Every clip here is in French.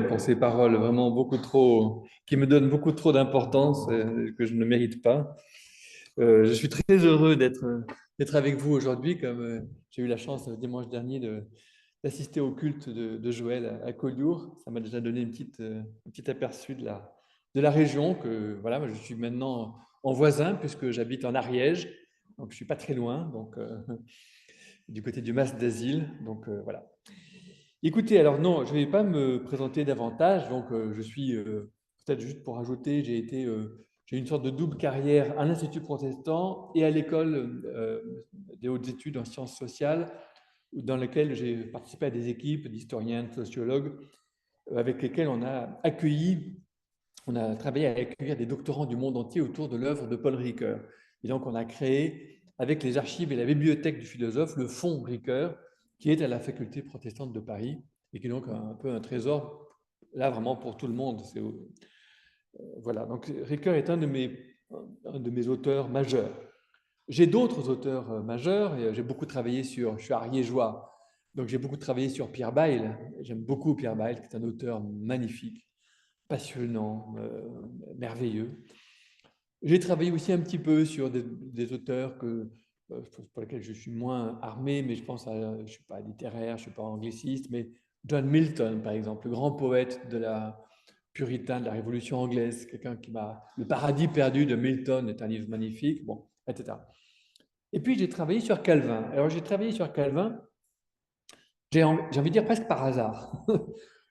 pour ces paroles vraiment beaucoup trop, qui me donnent beaucoup trop d'importance, que je ne mérite pas. Je suis très heureux d'être avec vous aujourd'hui, comme j'ai eu la chance dimanche dernier d'assister au culte de Joël à Collioure. Ça m'a déjà donné un petit aperçu de la région, que voilà, moi, je suis maintenant en voisin puisque j'habite en Ariège, donc je suis pas très loin, donc du côté du Mas d'Asile, donc voilà. Écoutez, alors non, je ne vais pas me présenter davantage. Donc, je suis, peut-être juste pour ajouter, j'ai une sorte de double carrière à l'Institut protestant et à l'école des hautes études en sciences sociales, dans laquelle j'ai participé à des équipes d'historiens, de sociologues, avec lesquels on a travaillé à accueillir des doctorants du monde entier autour de l'œuvre de Paul Ricoeur. Et donc, on a créé, avec les archives et la bibliothèque du philosophe, le Fonds Ricoeur, qui est à la faculté protestante de Paris, et qui est donc un peu un trésor, là, vraiment pour tout le monde. Voilà, donc Ricoeur est un de mes auteurs majeurs. J'ai d'autres auteurs majeurs, et j'ai beaucoup travaillé je suis ariégeois, donc j'ai beaucoup travaillé sur Pierre Bayle. J'aime beaucoup Pierre Bayle, qui est un auteur magnifique, passionnant, merveilleux. J'ai travaillé aussi un petit peu sur des auteurs pour lesquels je suis moins armé, mais je pense à, je ne suis pas littéraire, je ne suis pas angliciste, mais John Milton, par exemple, le grand poète puritain de la Révolution anglaise, quelqu'un qui m'a... Le paradis perdu de Milton est un livre magnifique, bon, etc. Et puis j'ai travaillé sur Calvin. Alors j'ai travaillé sur Calvin, j'ai envie de dire presque par hasard.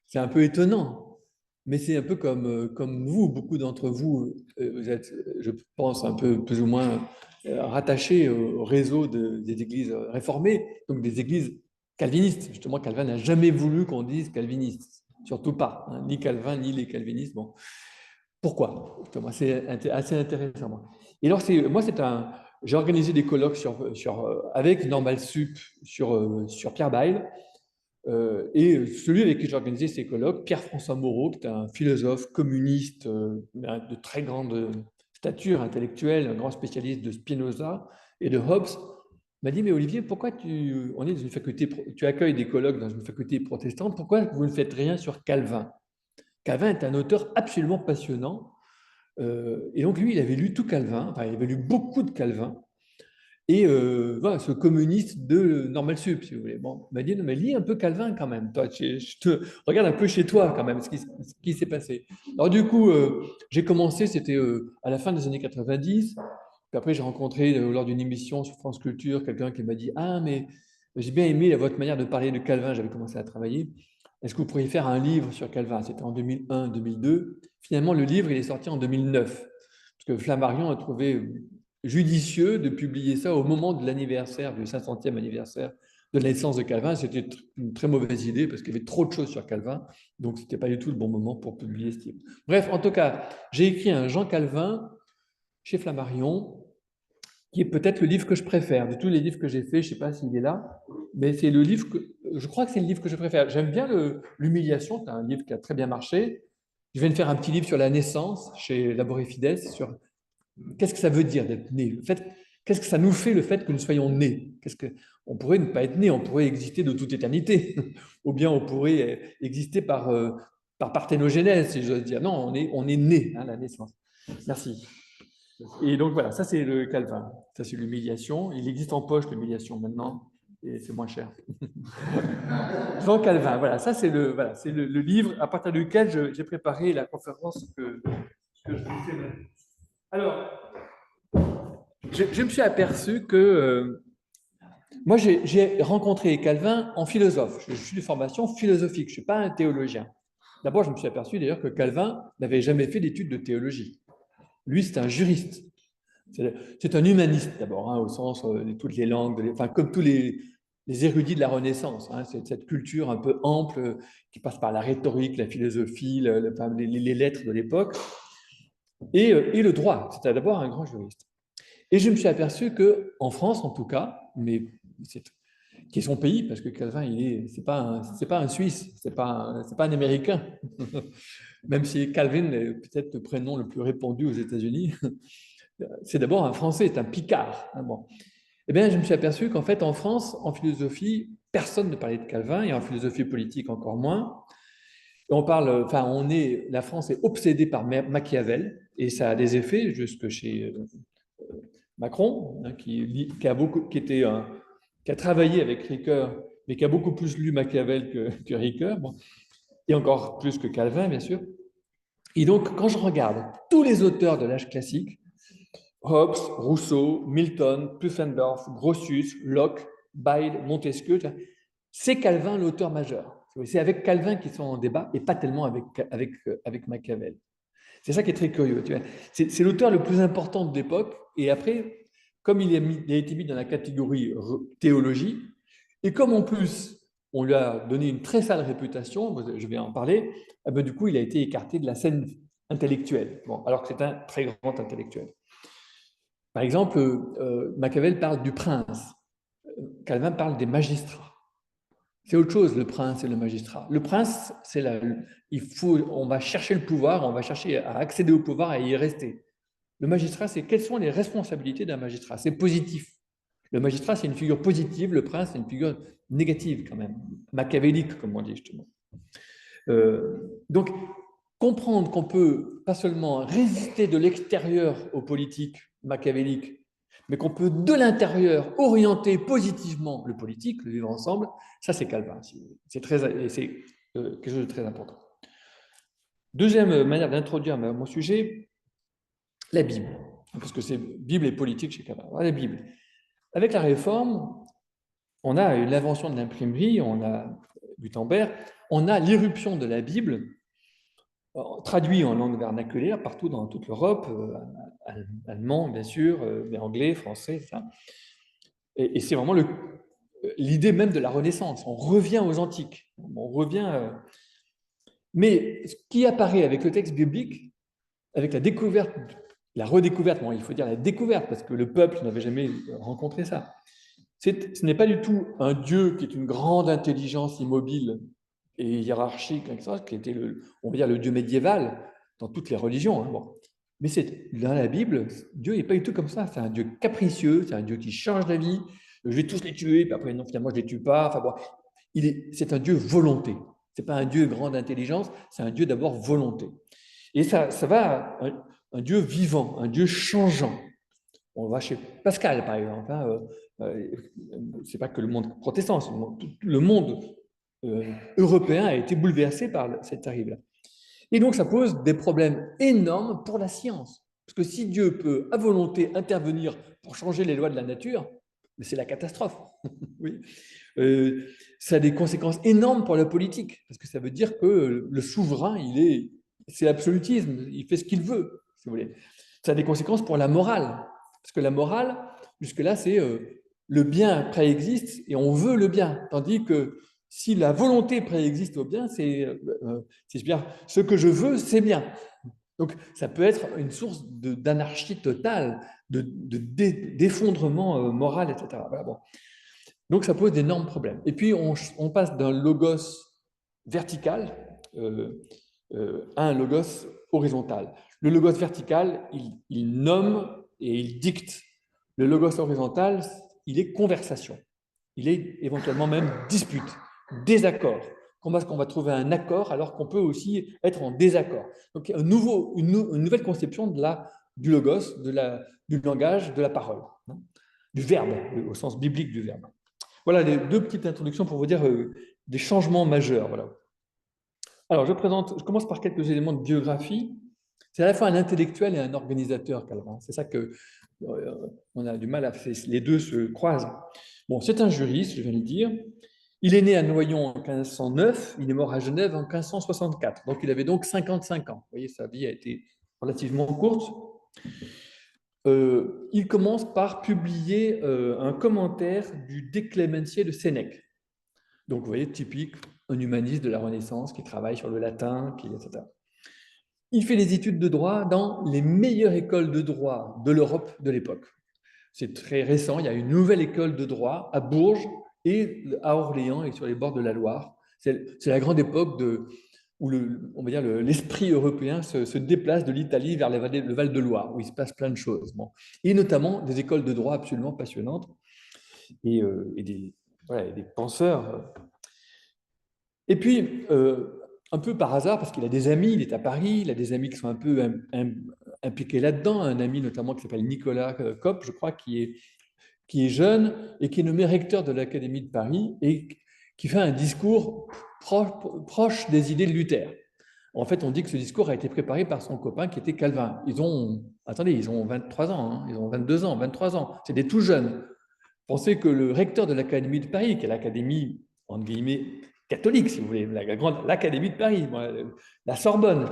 C'est un peu étonnant, mais c'est un peu comme vous, beaucoup d'entre vous, vous êtes, je pense, un peu plus ou moins rattachés au réseau des églises réformées, donc des églises calvinistes. Justement, Calvin n'a jamais voulu qu'on dise calviniste, surtout pas, hein, ni Calvin ni les calvinistes. Bon, pourquoi? Justement, c'est assez intéressant. Moi. Et alors, j'ai organisé des colloques avec Normal Sup sur Pierre Bayle. Et celui avec qui j'ai organisé ces colloques, Pierre-François Moreau, qui est un philosophe communiste de très grande stature intellectuelle, un grand spécialiste de Spinoza et de Hobbes, m'a dit, mais Olivier, pourquoi on est dans une faculté, tu accueilles des colloques dans une faculté protestante, pourquoi vous ne faites rien sur Calvin? Calvin est un auteur absolument passionnant. Et donc lui, il avait lu tout Calvin, enfin, il avait lu beaucoup de Calvin, et voilà, ce communiste de Normal Sup, si vous voulez. Bon, il m'a dit, non, mais lis un peu Calvin quand même. Toi, je te regarde un peu chez toi quand même, ce qui s'est passé. Alors du coup, j'ai commencé, c'était à la fin des années 90. Puis après, j'ai rencontré lors d'une émission sur France Culture quelqu'un qui m'a dit, ah, mais j'ai bien aimé votre manière de parler de Calvin. J'avais commencé à travailler. Est-ce que vous pourriez faire un livre sur Calvin? C'était en 2001, 2002. Finalement, le livre, il est sorti en 2009. Parce que Flammarion a trouvé judicieux de publier ça au moment de l'anniversaire, du 500e anniversaire de la naissance de Calvin. C'était une très mauvaise idée parce qu'il y avait trop de choses sur Calvin, donc ce n'était pas du tout le bon moment pour publier ce livre. Bref, en tout cas, j'ai écrit un Jean Calvin chez Flammarion, qui est peut-être le livre que je préfère. De tous les livres que j'ai faits, je ne sais pas s'il est là, mais c'est le livre je crois que c'est le livre que je préfère. J'aime bien l'humiliation, c'est un livre qui a très bien marché. Je viens de faire un petit livre sur la naissance chez Labor Fides, sur qu'est-ce que ça veut dire d'être né? Qu'est-ce que ça nous fait le fait que nous soyons nés? On pourrait ne pas être né, on pourrait exister de toute éternité, ou bien on pourrait exister par parthénogenèse, si j'ose dire. Non, on est né, hein, la naissance. Merci. Et donc voilà, ça c'est le Calvin, ça c'est l'humiliation. Il existe en poche l'humiliation maintenant, et c'est moins cher. Jean Calvin, voilà, ça c'est le livre à partir duquel j'ai préparé la conférence que je vous fais maintenant. Alors, je me suis aperçu que moi, j'ai rencontré Calvin en philosophe. Je suis de formation philosophique, je ne suis pas un théologien. D'abord, je me suis aperçu d'ailleurs que Calvin n'avait jamais fait d'études de théologie. Lui, c'est un juriste. C'est un humaniste d'abord, hein, au sens de toutes les langues, enfin, comme tous les érudits de la Renaissance. Hein, c'est cette culture un peu ample qui passe par la rhétorique, la philosophie, les lettres de l'époque, et le droit. C'était d'abord un grand juriste. Et je me suis aperçu que, en France en tout cas, mais qui est son pays, parce que Calvin, c'est pas un Suisse, c'est pas un Américain, même si Calvin est peut-être le prénom le plus répandu aux États-Unis. C'est d'abord un Français, c'est un Picard. Bon. Eh bien, je me suis aperçu qu'en fait, en France, en philosophie, personne ne parlait de Calvin, et en philosophie politique encore moins. On parle, enfin, la France est obsédée par Machiavel, et ça a des effets jusque chez Macron, hein, qui a travaillé avec Ricoeur, mais qui a beaucoup plus lu Machiavel que Ricoeur, bon, et encore plus que Calvin, bien sûr. Et donc, quand je regarde tous les auteurs de l'âge classique, Hobbes, Rousseau, Milton, Pufendorf, Grotius, Locke, Bayle, Montesquieu, c'est Calvin l'auteur majeur. C'est avec Calvin qu'ils sont en débat et pas tellement avec Machiavel. C'est ça qui est très curieux. C'est l'auteur le plus important de l'époque. Et après, comme il a été mis dans la catégorie théologie, et comme en plus, on lui a donné une très sale réputation, je vais en parler, eh ben, du coup, il a été écarté de la scène intellectuelle, bon, alors que c'est un très grand intellectuel. Par exemple, Machiavel parle du prince, Calvin parle des magistrats. C'est autre chose, le prince et le magistrat. Le prince, on va chercher le pouvoir, on va chercher à accéder au pouvoir et y rester. Le magistrat, c'est quelles sont les responsabilités d'un magistrat. C'est positif. Le magistrat, c'est une figure positive, le prince, c'est une figure négative quand même, machiavélique, comme on dit justement. Donc, comprendre qu'on peut pas seulement résister de l'extérieur aux politiques machiavéliques, mais qu'on peut de l'intérieur orienter positivement le politique, le vivre ensemble, ça c'est Calvin. C'est quelque chose de très important. Deuxième manière d'introduire mon sujet, la Bible. Parce que c'est Bible et politique chez Calvin. La Bible. Avec la Réforme, on a l'invention de l'imprimerie, on a Gutenberg, on a l'irruption de la Bible, traduit en langue vernaculaire partout dans toute l'Europe, allemand bien sûr, mais anglais, français, ça. Et c'est vraiment l'idée même de la Renaissance. On revient aux antiques. On revient. Mais ce qui apparaît avec le texte biblique, avec la découverte, la redécouverte, bon, il faut dire la découverte, parce que le peuple n'avait jamais rencontré ça. Ce n'est pas du tout un Dieu qui est une grande intelligence immobile et hiérarchique, qui était on va dire le Dieu médiéval dans toutes les religions. Hein, bon. Mais dans la Bible, Dieu n'est pas du tout comme ça. C'est un Dieu capricieux, c'est un Dieu qui change la vie. Je vais tous les tuer, puis après, non, finalement, je ne les tue pas. Enfin, bon, c'est un Dieu volonté. Ce n'est pas un Dieu grande intelligence, c'est un Dieu d'abord volonté. Et ça va, un Dieu vivant, un Dieu changeant. On va chez Pascal, par exemple. Hein, c'est pas que le monde protestant, le monde européen a été bouleversé par cette arrivée-là. Et donc, ça pose des problèmes énormes pour la science. Parce que si Dieu peut, à volonté, intervenir pour changer les lois de la nature, c'est la catastrophe. Oui. Ça a des conséquences énormes pour la politique, parce que ça veut dire que le souverain, c'est l'absolutisme, il fait ce qu'il veut, si vous voulez. Ça a des conséquences pour la morale, parce que la morale, jusque-là, c'est le bien préexiste et on veut le bien, tandis que si la volonté préexiste au bien, c'est bien, ce que je veux, c'est bien. Donc, ça peut être une source d'anarchie totale, d'effondrement moral, etc. Voilà, bon. Donc, ça pose d'énormes problèmes. Et puis, on passe d'un logos vertical à un logos horizontal. Le logos vertical, il nomme et il dicte. Le logos horizontal, il est conversation. Il est éventuellement même dispute, désaccord. Comment est-ce qu'on va trouver un accord alors qu'on peut aussi être en désaccord? Donc, une nouvelle conception du logos, du langage, de la parole, hein, du verbe, au sens biblique du verbe. Voilà les deux petites introductions pour vous dire des changements majeurs. Voilà. Alors, je commence par quelques éléments de biographie. C'est à la fois un intellectuel et un organisateur, Calvin. C'est ça que on a du mal à faire. Les deux se croisent. Bon, c'est un juriste, je viens de le dire. Il est né à Noyon en 1509, il est mort à Genève en 1564. Donc, il avait donc 55 ans. Vous voyez, sa vie a été relativement courte. Il commence par publier un commentaire du De Clementiae de Sénèque. Donc, vous voyez, typique, un humaniste de la Renaissance qui travaille sur le latin, etc. Il fait des études de droit dans les meilleures écoles de droit de l'Europe de l'époque. C'est très récent, il y a une nouvelle école de droit à Bourges et à Orléans et sur les bords de la Loire. C'est la grande époque où on va dire l'esprit européen se déplace de l'Italie vers le Val de Loire, où il se passe plein de choses. Bon. Et notamment des écoles de droit absolument passionnantes et des penseurs. Et puis, un peu par hasard, parce qu'il a des amis, il est à Paris, il a des amis qui sont un peu impliqués là-dedans, un ami notamment qui s'appelle Nicolas Kopp, je crois, qui est jeune et qui est nommé recteur de l'Académie de Paris et qui fait un discours proche des idées de Luther. En fait, on dit que ce discours a été préparé par son copain qui était Calvin. Attendez, ils ont 23 ans, hein, ils ont 22 ans, 23 ans, c'est des tout jeunes. Pensez que le recteur de l'Académie de Paris, qui est l'Académie, entre guillemets, catholique, si vous voulez, l'Académie de Paris, la Sorbonne,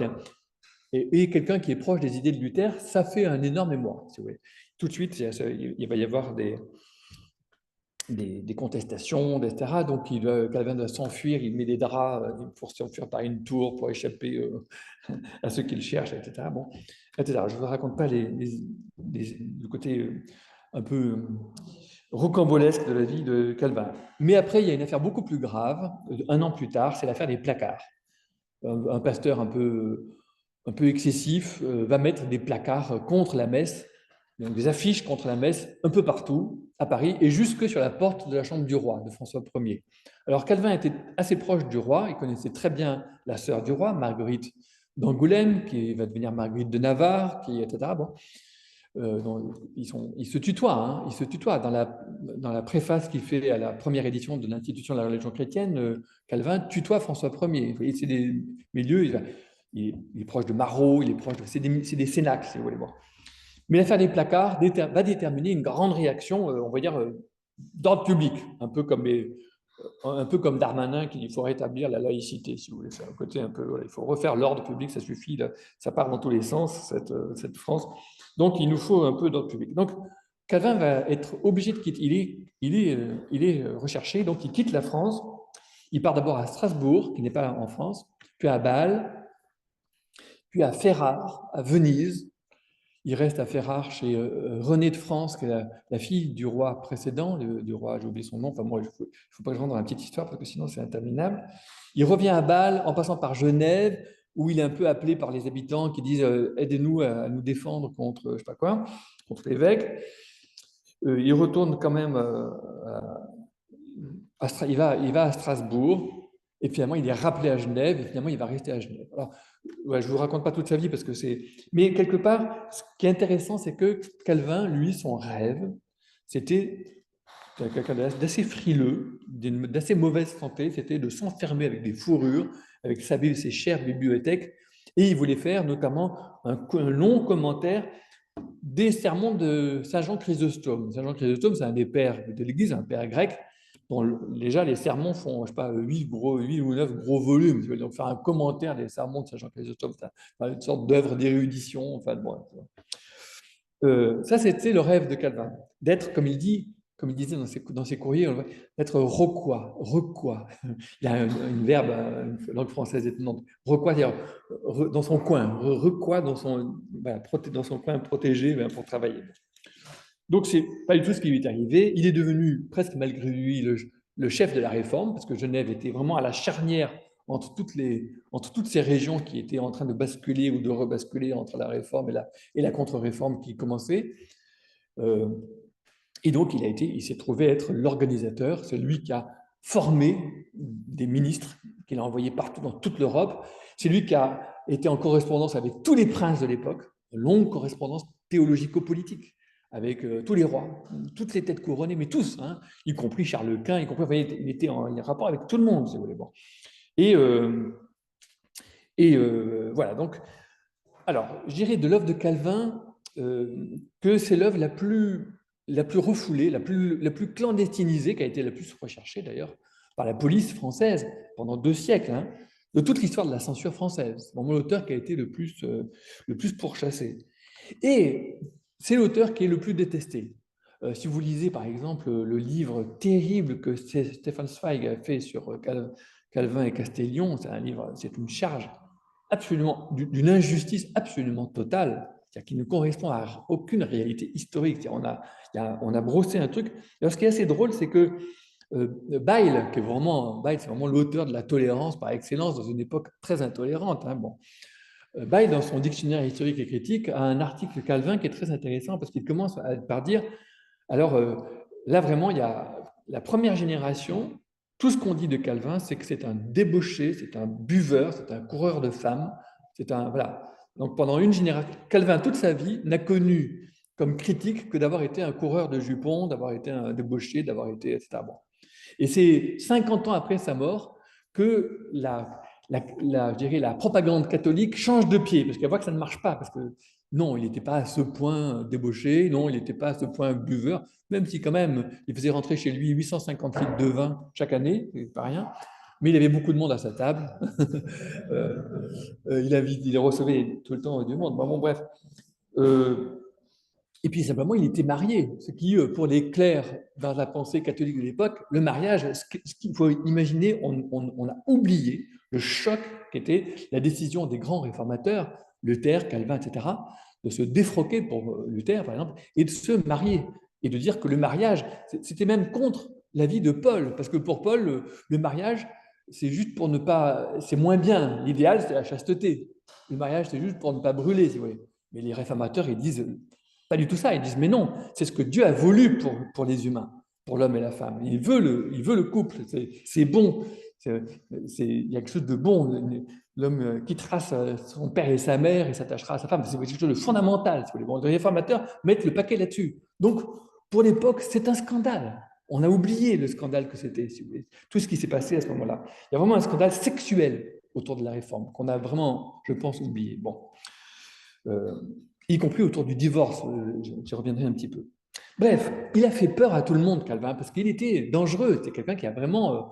et quelqu'un qui est proche des idées de Luther, ça fait un énorme mémoire, si vous voulez. Tout de suite, il va y avoir des contestations, etc. Donc, Calvin doit s'enfuir, il met des draps pour s'enfuir par une tour, pour échapper à ceux qui le cherchent, etc. Bon, etc. Je ne vous raconte pas le côté un peu rocambolesque de la vie de Calvin. Mais après, il y a une affaire beaucoup plus grave, un an plus tard, c'est l'affaire des placards. Un pasteur un peu excessif va mettre des placards contre la messe, donc des affiches contre la messe un peu partout à Paris et jusque sur la porte de la chambre du roi de François Ier. Alors Calvin était assez proche du roi, il connaissait très bien la sœur du roi, Marguerite d'Angoulême, qui va devenir Marguerite de Navarre, etc. Bon. Ils se tutoient, hein, ils se tutoient. Dans la préface qu'il fait à la première édition de l'Institution de la religion chrétienne, Calvin tutoie François Ier. Vous voyez, c'est des milieux, il est proche de Marot, c'est des cénacles, si vous voulez voir. Mais l'affaire des placards va déterminer une grande réaction, on va dire, d'ordre public, un peu comme Darmanin qui dit qu'il faut rétablir la laïcité, si vous voulez. C'est un côté un peu, voilà, il faut refaire l'ordre public, ça suffit, là, ça part dans tous les sens, cette France. Donc, il nous faut un peu d'ordre public. Donc, Calvin va être obligé de quitter, il est recherché, donc il quitte la France, il part d'abord à Strasbourg, qui n'est pas en France, puis à Bâle, puis à Ferrare, à Venise. Il reste à Ferrare chez Renée de France, qui est la fille du roi précédent, du roi, j'ai oublié son nom, enfin moi, il ne faut pas que je rentre dans la petite histoire, parce que sinon c'est interminable. Il revient à Bâle en passant par Genève, où il est un peu appelé par les habitants qui disent aidez-nous à nous défendre contre, je sais pas quoi, contre l'évêque. Il retourne quand même il va à Strasbourg, et finalement il est rappelé à Genève, et finalement il va rester à Genève. Alors, ouais, je ne vous raconte pas toute sa vie parce que c'est. Mais quelque part, ce qui est intéressant, c'est que Calvin, lui, son rêve, c'était quelqu'un d'assez frileux, d'assez mauvaise santé, c'était de s'enfermer avec des fourrures, avec ses chères bibliothèques, et il voulait faire notamment un long commentaire des sermons de Saint Jean Chrysostome. Saint Jean Chrysostome, c'est un des pères de l'Église, un père grec, dont déjà les sermons font, je sais pas, 8 ou 9 gros volumes. Donc faire un commentaire des sermons de Saint Jean Chrysostome, c'est une sorte d'œuvre d'érudition. Enfin, bon, ça, c'était le rêve de Calvin, d'être, comme il disait dans ses courriers, d'être rocquois. Il y a une verbe, une langue française étonnante. Rocquois, c'est-à-dire dans son coin, rocquois dans dans son coin protégé pour travailler. Donc, c'est pas du tout ce qui lui est arrivé. Il est devenu, presque malgré lui, le chef de la réforme, parce que Genève était vraiment à la charnière entre toutes ces régions qui étaient en train de basculer ou de rebasculer entre la réforme et la contre-réforme qui commençait. Et donc, il s'est trouvé être l'organisateur, c'est lui qui a formé des ministres, qu'il a envoyés partout dans toute l'Europe. C'est lui qui a été en correspondance avec tous les princes de l'époque, une longue correspondance théologico-politique avec tous les rois, toutes les têtes couronnées, mais tous, hein, y compris Charles Quint, il était en rapport avec tout le monde, si vous voulez. Bon. Voilà, donc, alors, je dirais de l'œuvre de Calvin que c'est l'œuvre la plus refoulée, la plus clandestinisée, qui a été la plus recherchée d'ailleurs par la police française pendant 2 siècles, hein, de toute l'histoire de la censure française. C'est vraiment l'auteur qui a été le plus pourchassé. Et c'est l'auteur qui est le plus détesté. Si vous lisez par exemple le livre terrible que Stefan Zweig a fait sur Calvin et Castellion, c'est une charge absolument, d'une injustice absolument totale, c'est-à-dire qui ne correspond à aucune réalité historique. On a brossé un truc. Alors, ce qui est assez drôle, c'est que Bayle, c'est vraiment l'auteur de la tolérance par excellence dans une époque très intolérante. Hein, bon. Bayle, dans son dictionnaire historique et critique, a un article Calvin qui est très intéressant parce qu'il commence par dire, alors là vraiment, il y a la première génération Tout ce qu'on dit de Calvin, c'est que c'est un débauché, c'est un buveur, c'est un coureur de femmes, c'est un voilà. Donc pendant une génération, Calvin toute sa vie n'a connu comme critique que d'avoir été un coureur de jupons, d'avoir été un débauché, d'avoir été etc. Bon. Et c'est 50 ans après sa mort que je dirais, la propagande catholique change de pied, parce qu'elle voit que ça ne marche pas, parce que non, il n'était pas à ce point débauché, non, il n'était pas à ce point buveur, même si quand même, il faisait rentrer chez lui 850 litres de vin chaque année, c'est pas rien, mais il avait beaucoup de monde à sa table, euh, il recevait tout le temps du monde. Bon, bref. Euh, et puis simplement, il était marié, ce qui, pour les clercs dans la pensée catholique de l'époque, le mariage, ce qu'il faut imaginer, on a oublié le choc qu'était la décision des grands réformateurs, Luther, Calvin, etc., de se défroquer pour Luther, par exemple, et de se marier, et de dire que le mariage, c'était même contre l'avis de Paul, parce que pour Paul, le mariage, c'est juste pour ne pas, c'est moins bien. L'idéal, c'est la chasteté. Le mariage, c'est juste pour ne pas brûler, si vous voulez. Mais les réformateurs, ils disent pas du tout ça. Ils disent, mais non, c'est ce que Dieu a voulu pour les humains, pour l'homme et la femme. Il veut le couple, c'est bon. Il y a quelque chose de bon. L'homme quittera son père et sa mère et s'attachera à sa femme. C'est quelque chose de fondamental. Bon, les réformateurs mettent le paquet là-dessus. Donc, pour l'époque, c'est un scandale. On a oublié le scandale que c'était, si vous voulez. Tout ce qui s'est passé à ce moment-là. Il y a vraiment un scandale sexuel autour de la réforme qu'on a vraiment, je pense, oublié. Bon. Y compris autour du divorce, j'y reviendrai un petit peu. Bref, il a fait peur à tout le monde, Calvin, parce qu'il était dangereux. C'était quelqu'un qui a vraiment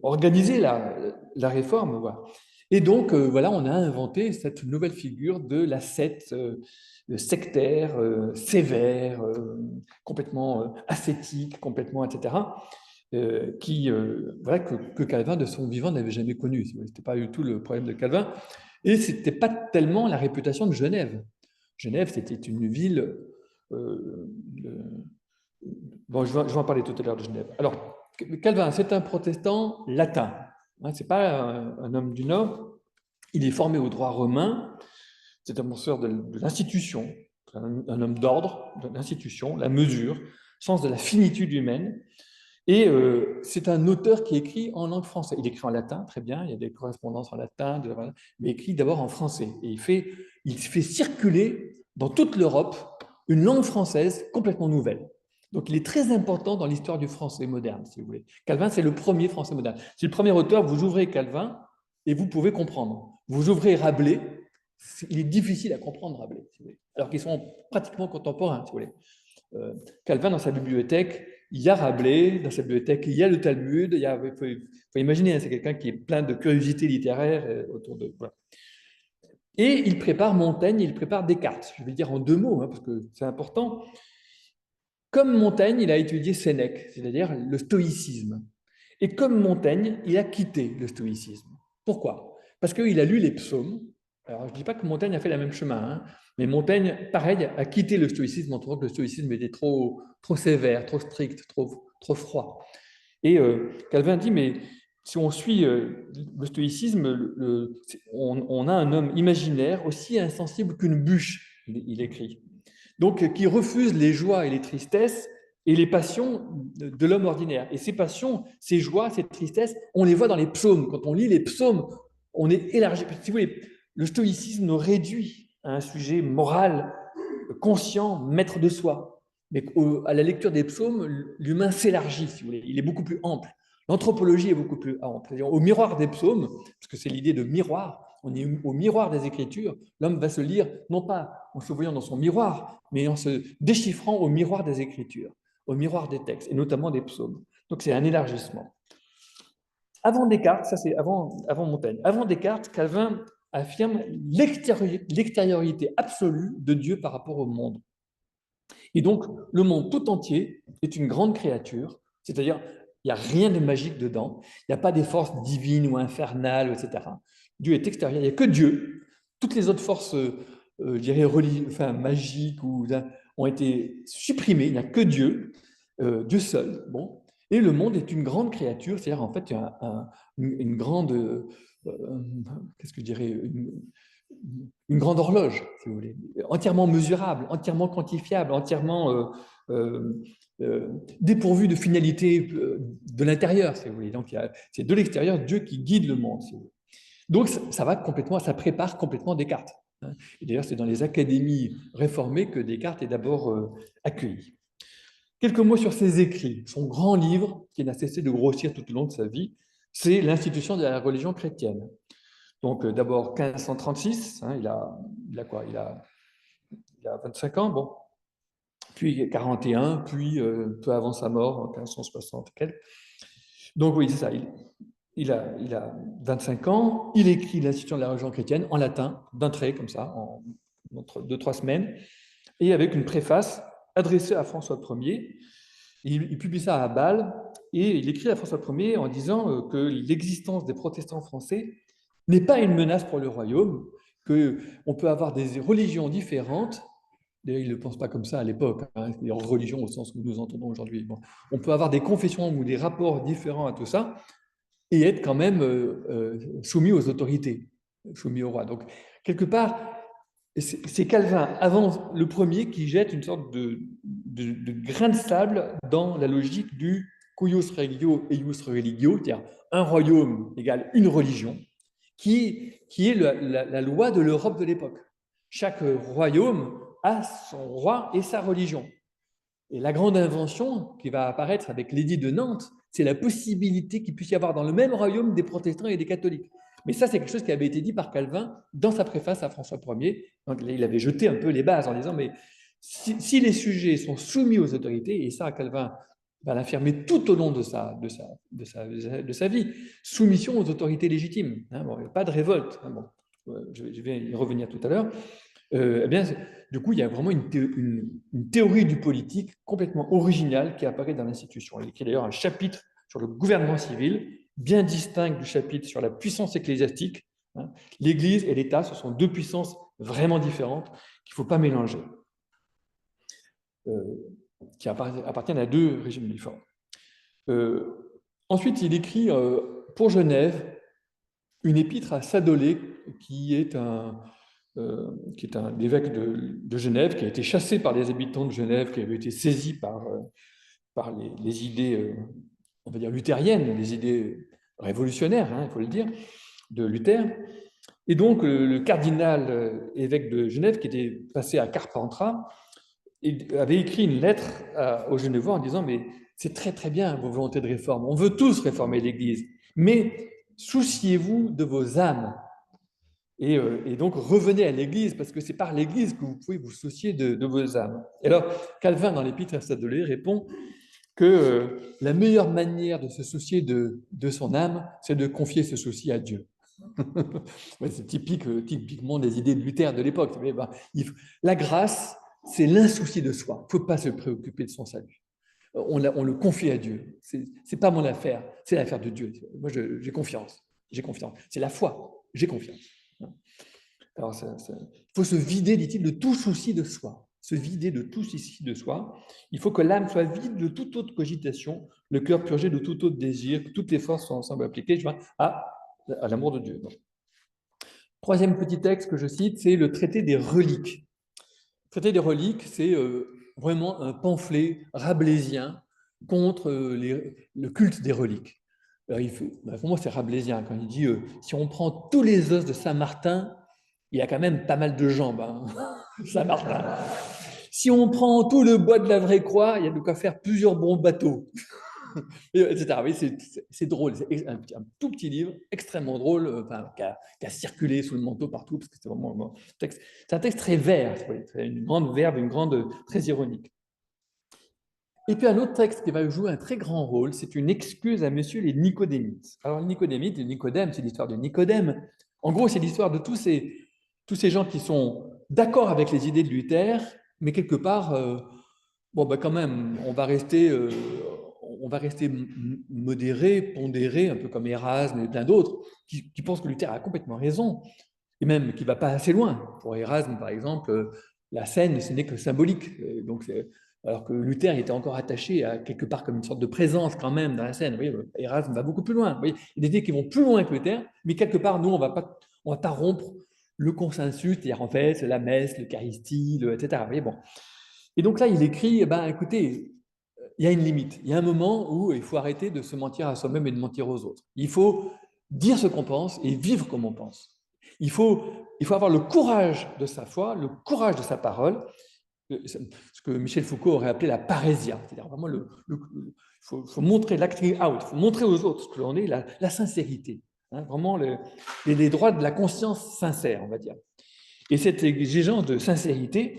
organisé la réforme. Voilà. Et donc, voilà, on a inventé cette nouvelle figure de l'ascète sectaire, sévère, complètement ascétique, complètement, etc., voilà, que Calvin, de son vivant, n'avait jamais connu. Ce n'était pas du tout le problème de Calvin. Et ce n'était pas tellement la réputation de Genève. Genève, c'était une ville. Euh, bon, je vais en parler tout à l'heure de Genève. Alors, Calvin, c'est un protestant latin. Hein, ce n'est pas un homme du Nord. Il est formé au droit romain. C'est un penseur de l'institution, un homme d'ordre, de l'institution, la mesure, sens de la finitude humaine. Et c'est un auteur qui écrit en langue française. Il écrit en latin, très bien, il y a des correspondances en latin, mais il écrit d'abord en français. Et il fait circuler dans toute l'Europe une langue française complètement nouvelle. Donc il est très important dans l'histoire du français moderne, si vous voulez. Calvin, c'est le premier français moderne. C'est le premier auteur, vous ouvrez Calvin et vous pouvez comprendre. Vous ouvrez Rabelais, il est difficile à comprendre Rabelais, si vous voulez, alors qu'ils sont pratiquement contemporains, si vous voulez. Calvin, dans sa bibliothèque, il y a Rabelais, dans sa bibliothèque, il y a le Talmud, il faut imaginer, hein, c'est quelqu'un qui est plein de curiosité littéraire autour de... Voilà. Et il prépare Montaigne, il prépare Descartes. Je vais dire en deux mots, hein, parce que c'est important. Comme Montaigne, il a étudié Sénèque, c'est-à-dire le stoïcisme. Et comme Montaigne, il a quitté le stoïcisme. Pourquoi? Parce qu'il a lu les psaumes. Alors, je ne dis pas que Montaigne a fait le même chemin, hein, mais Montaigne, pareil, a quitté le stoïcisme en trouvant que le stoïcisme était trop sévère, trop strict, trop froid. Et Calvin dit, mais si on suit le stoïcisme, on a un homme imaginaire aussi insensible qu'une bûche, il écrit. Donc, qui refuse les joies et les tristesses et les passions de l'homme ordinaire. Et ces passions, ces joies, ces tristesses, on les voit dans les psaumes. Quand on lit les psaumes, on est élargi. Si vous voulez, le stoïcisme nous réduit à un sujet moral, conscient, maître de soi. Mais à la lecture des psaumes, l'humain s'élargit, si vous voulez. Il est beaucoup plus ample. L'anthropologie est beaucoup plus ample. Au miroir des psaumes, parce que c'est l'idée de miroir, on est au miroir des Écritures, l'homme va se lire, non pas en se voyant dans son miroir, mais en se déchiffrant au miroir des Écritures, au miroir des textes, et notamment des psaumes. Donc c'est un élargissement. Avant Descartes, ça c'est avant Montaigne, avant Descartes, Calvin affirme l'extériorité absolue de Dieu par rapport au monde. Et donc, le monde tout entier est une grande créature, c'est-à-dire, il n'y a rien de magique dedans, il n'y a pas des forces divines ou infernales, etc. Dieu est extérieur, il n'y a que Dieu. Toutes les autres forces, je dirais, magiques ont été supprimées, il n'y a que Dieu, Dieu seul. Bon. Et le monde est une grande créature, c'est-à-dire, en fait, il y a une grande, qu'est-ce que je dirais, une grande horloge, si vous voulez, entièrement mesurable, entièrement quantifiable, entièrement dépourvue de finalité de l'intérieur, si vous voulez. Donc, c'est de l'extérieur Dieu qui guide le monde, si vous voulez. Donc, ça va complètement, ça prépare complètement Descartes. Et d'ailleurs, c'est dans les académies réformées que Descartes est d'abord accueilli. Quelques mots sur ses écrits. Son grand livre, qui n'a cessé de grossir tout au long de sa vie, c'est l'Institution de la religion chrétienne. Donc, d'abord 1536, il a quoi il a 25 ans, bon. Puis 41, puis peu avant sa mort, en 1560. Donc, oui, c'est ça. Il a 25 ans, il écrit l'Institution de la religion chrétienne en latin, d'un trait, comme ça, entre 2-3 semaines, et avec une préface adressée à François Ier. Il publie ça à Bâle, et il écrit à François Ier en disant que l'existence des protestants français n'est pas une menace pour le royaume, qu'on peut avoir des religions différentes. D'ailleurs, il ne pense pas comme ça à l'époque, les religions au sens où nous entendons aujourd'hui. Bon, on peut avoir des confessions ou des rapports différents à tout ça, et être quand même soumis aux autorités, soumis au roi. Donc, quelque part, c'est Calvin, avant le premier, qui jette une sorte de grain de sable dans la logique du cuius regio eius religio, c'est-à-dire un royaume égale une religion, qui est la loi de l'Europe de l'époque. Chaque royaume a son roi et sa religion. Et la grande invention qui va apparaître avec l'édit de Nantes, c'est la possibilité qu'il puisse y avoir dans le même royaume des protestants et des catholiques. Mais ça, c'est quelque chose qui avait été dit par Calvin dans sa préface à François Ier. Donc, il avait jeté un peu les bases en disant, mais si les sujets sont soumis aux autorités, et ça, Calvin va l'affirmer tout au long de sa vie, soumission aux autorités légitimes. Bon, pas de révolte. Bon, je vais y revenir tout à l'heure. Eh bien, du coup, il y a vraiment une théorie du politique complètement originale qui apparaît dans l'institution. Il écrit d'ailleurs un chapitre sur le gouvernement civil, bien distinct du chapitre sur la puissance ecclésiastique. L'Église et l'État, ce sont deux puissances vraiment différentes qu'il ne faut pas mélanger, qui appartiennent à deux régimes différents. Ensuite, il écrit pour Genève une épître à Sadolet, qui est un évêque de Genève, qui a été chassé par les habitants de Genève, qui avait été saisi par les idées, on va dire, luthériennes, les idées révolutionnaires, il faut le dire, de Luther. Et donc, le cardinal évêque de Genève, qui était passé à Carpentras, avait écrit une lettre aux Genevois en disant « Mais c'est très très bien vos volontés de réforme, on veut tous réformer l'Église, mais souciez-vous de vos âmes. Et donc, revenez à l'Église, parce que c'est par l'Église que vous pouvez vous soucier de vos âmes. » Et alors, Calvin, dans l'Épître à Sadolet, répond que la meilleure manière de se soucier de son âme, c'est de confier ce souci à Dieu. C'est typiquement des idées de Luther de l'époque. La grâce, c'est l'insouci de soi. Il ne faut pas se préoccuper de son salut. On le confie à Dieu. Ce n'est pas mon affaire, c'est l'affaire de Dieu. Moi, j'ai confiance. J'ai confiance. C'est la foi. J'ai confiance. Alors, il faut se vider, dit-il, de tout souci de soi. Se vider de tout souci de soi. Il faut que l'âme soit vide de toute autre cogitation, le cœur purgé de tout autre désir, que toutes les forces soient ensemble appliquées à l'amour de Dieu. Donc, troisième petit texte que je cite, c'est le traité des reliques. Le traité des reliques, c'est vraiment un pamphlet rabelaisien contre le culte des reliques. Alors, pour moi, c'est rabelaisien quand il dit si on prend tous les os de Saint-Martin, il y a quand même pas mal de jambes, Saint-Martin. Si on prend tout le bois de la vraie croix, il y a de quoi faire plusieurs bons bateaux, etc. Oui, c'est drôle, c'est un tout petit livre extrêmement drôle, qui a circulé sous le manteau partout, parce que c'est vraiment un texte très vert, une grande verve, très ironique. Et puis un autre texte qui va jouer un très grand rôle, c'est une excuse à messieurs les Nicodémites. Alors les Nicodémites, Nicodème, c'est l'histoire de Nicodème. En gros, c'est l'histoire de tous ces gens qui sont d'accord avec les idées de Luther, mais quelque part, quand même, on va rester modéré, pondéré, un peu comme Erasme et plein d'autres, qui pensent que Luther a complètement raison, et même qui ne va pas assez loin. Pour Erasme, par exemple, la scène, ce n'est que symbolique. Donc, alors que Luther était encore attaché à quelque part comme une sorte de présence quand même dans la scène. Vous voyez, Erasme va beaucoup plus loin. Vous voyez, il y a des idées qui vont plus loin que Luther, mais quelque part, nous, on va pas rompre le consensus, c'est-à-dire en fait la messe, l'Eucharistie, etc. Vous voyez, bon. Et donc là, il écrit, eh ben, écoutez, il y a une limite. Il y a un moment où il faut arrêter de se mentir à soi-même et de mentir aux autres. Il faut dire ce qu'on pense et vivre comme on pense. Il faut avoir le courage de sa foi, le courage de sa parole, ce que Michel Foucault aurait appelé la parésia. C'est-à-dire vraiment, il faut montrer l'acting out, il faut montrer aux autres ce que l'on est, la sincérité. Hein, vraiment les droits de la conscience sincère, on va dire. Et cette exigence de sincérité,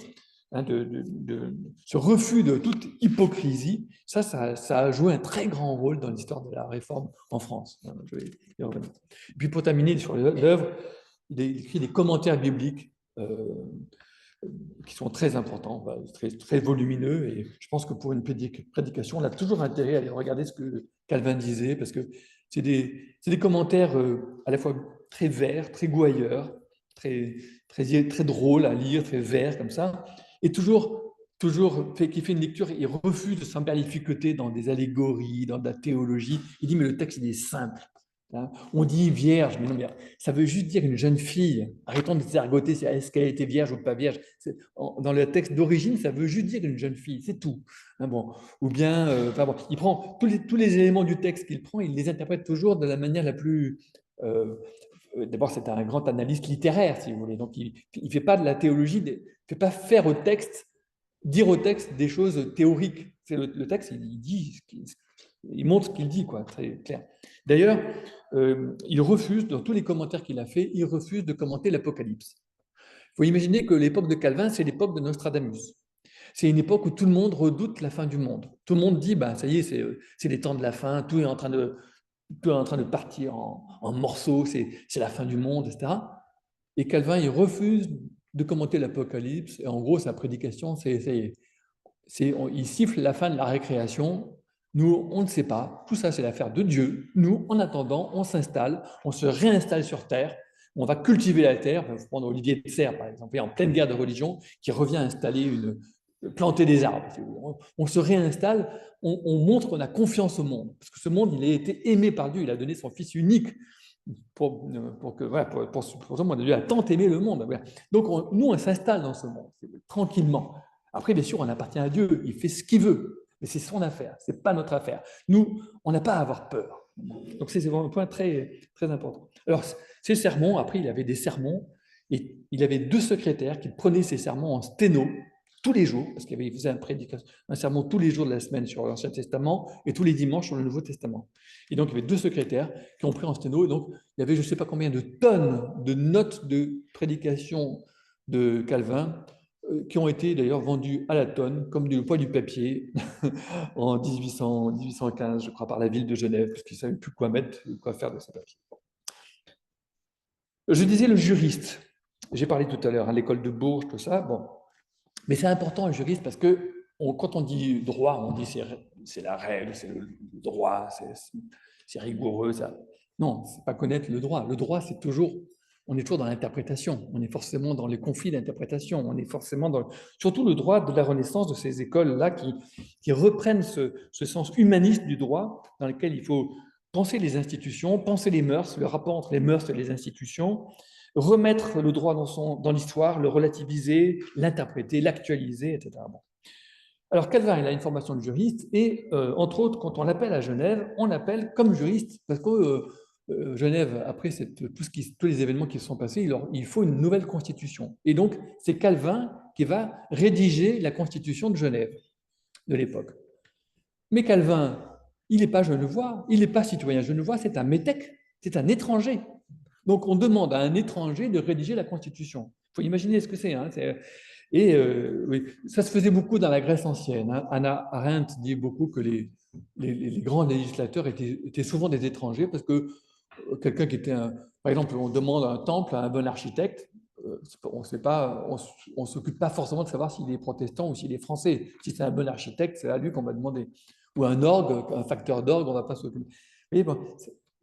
hein, ce refus de toute hypocrisie, ça a joué un très grand rôle dans l'histoire de la réforme en France. Je vais y revenir. Et puis pour terminer sur l'œuvre, il écrit des commentaires bibliques qui sont très importants, très, très volumineux, et je pense que pour une prédication, on a toujours intérêt à aller regarder ce que Calvin disait, parce que c'est des commentaires à la fois très verts, très gouailleurs, très drôles à lire, très verts comme ça, et qui fait une lecture, il refuse de s'emberlificoter dans des allégories, dans de la théologie. Il dit, mais le texte, il est simple. Hein. On dit vierge, mais non, mais ça veut juste dire une jeune fille. Arrêtons de s'ergoter, est-ce qu'elle était vierge ou pas vierge. Dans le texte d'origine, ça veut juste dire une jeune fille, c'est tout. Hein, bon. Ou bien, bon, il prend tous les éléments du texte qu'il prend, il les interprète toujours de la manière la plus... D'abord, c'est un grand analyste littéraire, si vous voulez. Donc, il ne fait pas de la théologie, il ne fait pas faire au texte, dire au texte des choses théoriques. C'est le texte, il dit, il montre ce qu'il dit, quoi, très clair. D'ailleurs, il refuse, dans tous les commentaires qu'il a fait, il refuse de commenter l'Apocalypse. Il faut imaginer que l'époque de Calvin, c'est l'époque de Nostradamus. C'est une époque où tout le monde redoute la fin du monde. Tout le monde dit, bah, ça y est, c'est les temps de la fin, tout est en train de partir en morceaux, c'est la fin du monde, etc. Et Calvin, il refuse de commenter l'Apocalypse. Et en gros, sa prédication, il siffle la fin de la récréation. Nous, on ne sait pas. Tout ça, c'est l'affaire de Dieu. Nous, en attendant, on s'installe, on se réinstalle sur Terre. On va cultiver la terre. Il faut prendre Olivier de Serres, par exemple, en pleine guerre de religion, qui revient installer planter des arbres. On se réinstalle, on montre qu'on a confiance au monde. Parce que ce monde, il a été aimé par Dieu. Il a donné son Fils unique pour ce monde. Dieu a tant aimé le monde. Donc, nous, on s'installe dans ce monde, tranquillement. Après, bien sûr, on appartient à Dieu. Il fait ce qu'il veut. Mais c'est son affaire. Ce n'est pas notre affaire. Nous, on n'a pas à avoir peur. Donc, c'est vraiment un point très, très important. Alors, ces sermons, après, il avait des sermons. Et il avait 2 secrétaires qui prenaient ces sermons en sténo tous les jours, parce qu'il faisait un sermon tous les jours de la semaine sur l'Ancien Testament et tous les dimanches sur le Nouveau Testament. Et donc, il y avait 2 secrétaires qui ont pris en sténo. Et donc, il y avait je ne sais pas combien de tonnes de notes de prédication de Calvin qui ont été d'ailleurs vendues à la tonne, comme du poids du papier, en 1815, je crois, par la ville de Genève, parce qu'ils ne savaient plus quoi mettre, quoi faire de ces papiers. Je disais le juriste. J'ai parlé tout à l'heure à l'école de Bourges, tout ça. Bon. Mais c'est important, le juriste, parce que quand on dit droit, on dit c'est la règle, c'est le droit, c'est rigoureux. Ça. Non, c'est pas connaître le droit. Le droit, on est toujours dans l'interprétation. On est forcément dans les conflits d'interprétation. On est forcément surtout le droit de la Renaissance, de ces écoles-là qui reprennent ce sens humaniste du droit, dans lequel il faut penser les institutions, penser les mœurs, le rapport entre les mœurs et les institutions, remettre le droit dans l'histoire, le relativiser, l'interpréter, l'actualiser, etc. Bon. Alors Calvin, il a une formation de juriste et, entre autres, quand on l'appelle à Genève, on l'appelle comme juriste parce que Genève, après tous les événements qui se sont passés, il faut une nouvelle constitution. Et donc, c'est Calvin qui va rédiger la constitution de Genève de l'époque. Mais Calvin, il n'est pas genevois, il n'est pas citoyen genevois, c'est un métèque, c'est un étranger. Donc, on demande à un étranger de rédiger la Constitution. Il faut imaginer ce que c'est. Hein, et oui, ça se faisait beaucoup dans la Grèce ancienne. Hein. Hannah Arendt dit beaucoup que les grands législateurs étaient souvent des étrangers parce que quelqu'un qui était par exemple, on demande un temple à un bon architecte, on ne s'occupe pas forcément de savoir s'il est protestant ou s'il est français. Si c'est un bon architecte, c'est à lui qu'on va demander. Ou un orgue, un facteur d'orgue, on ne va pas s'occuper. Mais bon,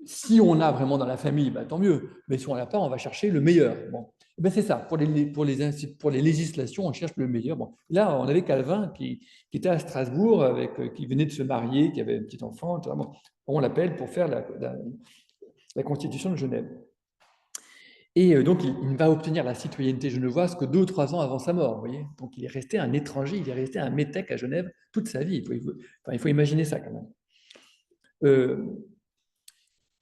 si on a vraiment dans la famille, bah, tant mieux. Mais si on l'a pas, on va chercher le meilleur. Bon. Ben c'est ça. Pour les législations, on cherche le meilleur. Bon. Là, on avait Calvin qui était à Strasbourg, qui venait de se marier, qui avait un petit enfant. Bon. On l'appelle pour faire la Constitution de Genève. Et donc, il ne va obtenir la citoyenneté genevoise que 2 ou 3 ans avant sa mort, vous voyez. Donc, il est resté un étranger, il est resté un métèque à Genève toute sa vie. Il faut imaginer ça quand même.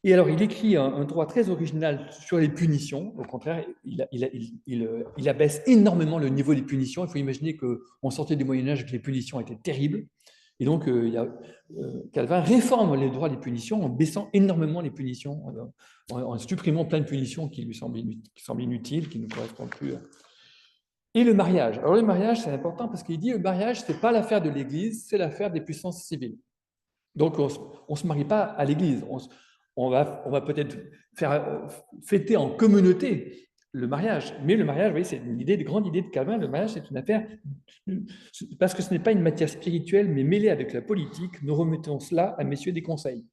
Et alors, il écrit un droit très original sur les punitions. Au contraire, il abaisse énormément le niveau des punitions. Il faut imaginer qu'on sortait du Moyen-Âge et que les punitions étaient terribles. Et donc, Calvin réforme les droits des punitions en baissant énormément les punitions, en supprimant plein de punitions qui lui semblent inutiles, qui ne correspondent plus. Et le mariage. Alors, le mariage, c'est important parce qu'il dit que le mariage, ce n'est pas l'affaire de l'Église, c'est l'affaire des puissances civiles. Donc, on ne se marie pas à l'Église. On va peut-être faire fêter en communauté le mariage. Mais le mariage, vous voyez, c'est une grande idée de Calvin. Le mariage, c'est une affaire, parce que ce n'est pas une matière spirituelle, mais mêlée avec la politique. Nous remettons cela à messieurs des conseils.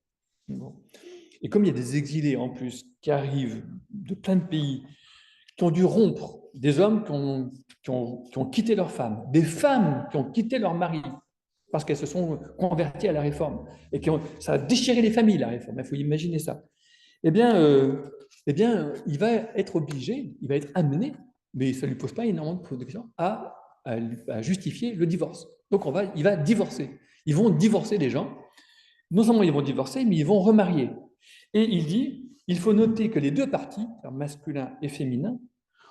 Et comme il y a des exilés en plus qui arrivent de plein de pays, qui ont dû rompre, des hommes qui ont quitté leurs femmes, des femmes qui ont quitté leur mari, parce qu'elles se sont converties à la réforme, et ça a déchiré les familles, la réforme, il faut imaginer ça. Eh bien, il va être obligé, il va être amené, mais ça ne lui pose pas énormément de questions, à justifier le divorce. Donc, il va divorcer. Ils vont divorcer des gens. Non seulement ils vont divorcer, mais ils vont remarier. Et il dit, il faut noter que les deux parties, masculin et féminin,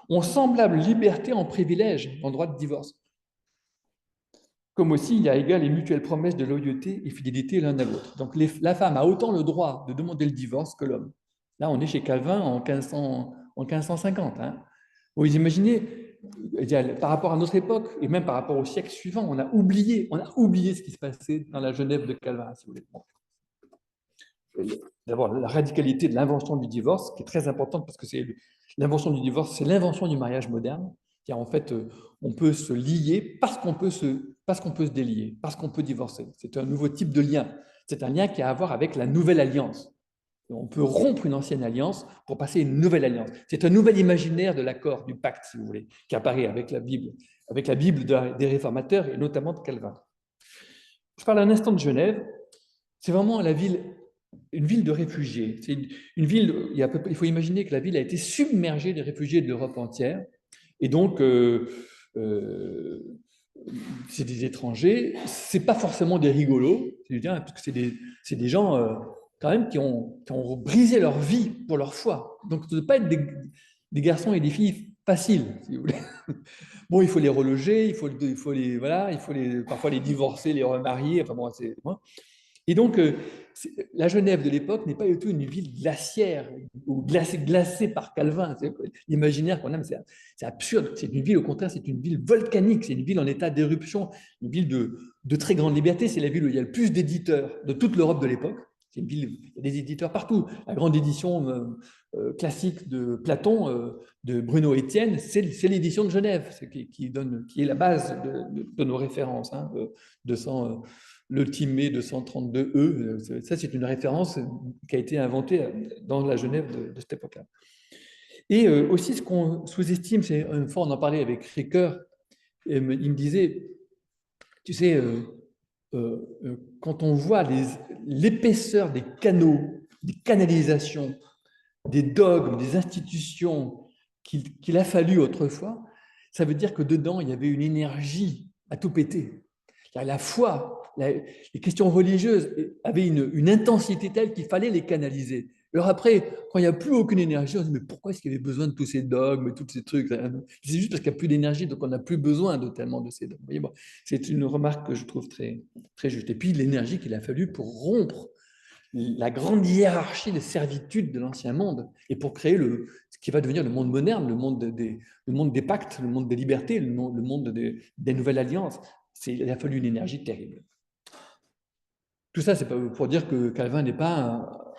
ont semblable liberté en privilège en droit de divorce. Comme aussi, il y a égale et mutuelle promesse de loyauté et fidélité l'un à l'autre. Donc, la femme a autant le droit de demander le divorce que l'homme. Là, on est chez Calvin en 1550. Hein. Vous imaginez, par rapport à notre époque, et même par rapport au siècle suivant, on a oublié ce qui se passait dans la Genève de Calvin, si vous voulez. Bon. D'abord, la radicalité de l'invention du divorce, qui est très importante parce que l'invention du divorce, c'est l'invention du mariage moderne. En fait, on peut se lier parce qu'on peut se délier, parce qu'on peut divorcer. C'est un nouveau type de lien. C'est un lien qui a à voir avec la nouvelle alliance. On peut rompre une ancienne alliance pour passer une nouvelle alliance. C'est un nouvel imaginaire de l'accord, du pacte, si vous voulez, qui apparaît avec la Bible des réformateurs et notamment de Calvin. Je parle un instant de Genève. C'est vraiment une ville de réfugiés. C'est une ville, il faut imaginer que la ville a été submergée des réfugiés de l'Europe entière. Et donc, c'est des étrangers. Ce n'est pas forcément des rigolos, parce que c'est des gens quand même qui ont brisé leur vie pour leur foi. Donc, ça ne doit pas être des garçons et des filles faciles, si vous voulez. Bon, il faut les reloger, il faut parfois les divorcer, les remarier. Enfin bon, c'est... Et donc, la Genève de l'époque n'est pas du tout une ville glaciaire ou glacée par Calvin. L'imaginaire qu'on a, c'est absurde. C'est une ville, au contraire, c'est une ville volcanique. C'est une ville en état d'éruption, une ville de très grande liberté. C'est la ville où il y a le plus d'éditeurs de toute l'Europe de l'époque. C'est une ville, il y a des éditeurs partout. La grande édition classique de Platon, de Bruno Etienne, c'est l'édition de Genève, qui est la base de nos références. Hein, 200. Le Timée 232E, ça c'est une référence qui a été inventée dans la Genève de cette époque-là. Et aussi ce qu'on sous-estime, c'est une fois on en parlait avec Ricoeur, il me disait, tu sais, quand on voit l'épaisseur des canaux, des canalisations, des dogmes, des institutions qu'il a fallu autrefois, ça veut dire que dedans il y avait une énergie à tout péter. La foi, les questions religieuses avaient une intensité telle qu'il fallait les canaliser. Alors après, quand il n'y a plus aucune énergie, on se dit, mais pourquoi est-ce qu'il y avait besoin de tous ces dogmes et tous ces trucs? C'est juste parce qu'il n'y a plus d'énergie, donc on n'a plus besoin tellement de ces dogmes. Bon, c'est une remarque que je trouve très, très juste. Et puis l'énergie qu'il a fallu pour rompre la grande hiérarchie de servitude de l'ancien monde et pour créer ce qui va devenir le monde moderne, le monde des pactes, le monde des libertés, le monde des nouvelles alliances. Il a fallu une énergie terrible. Tout ça, c'est pas pour dire que Calvin n'est pas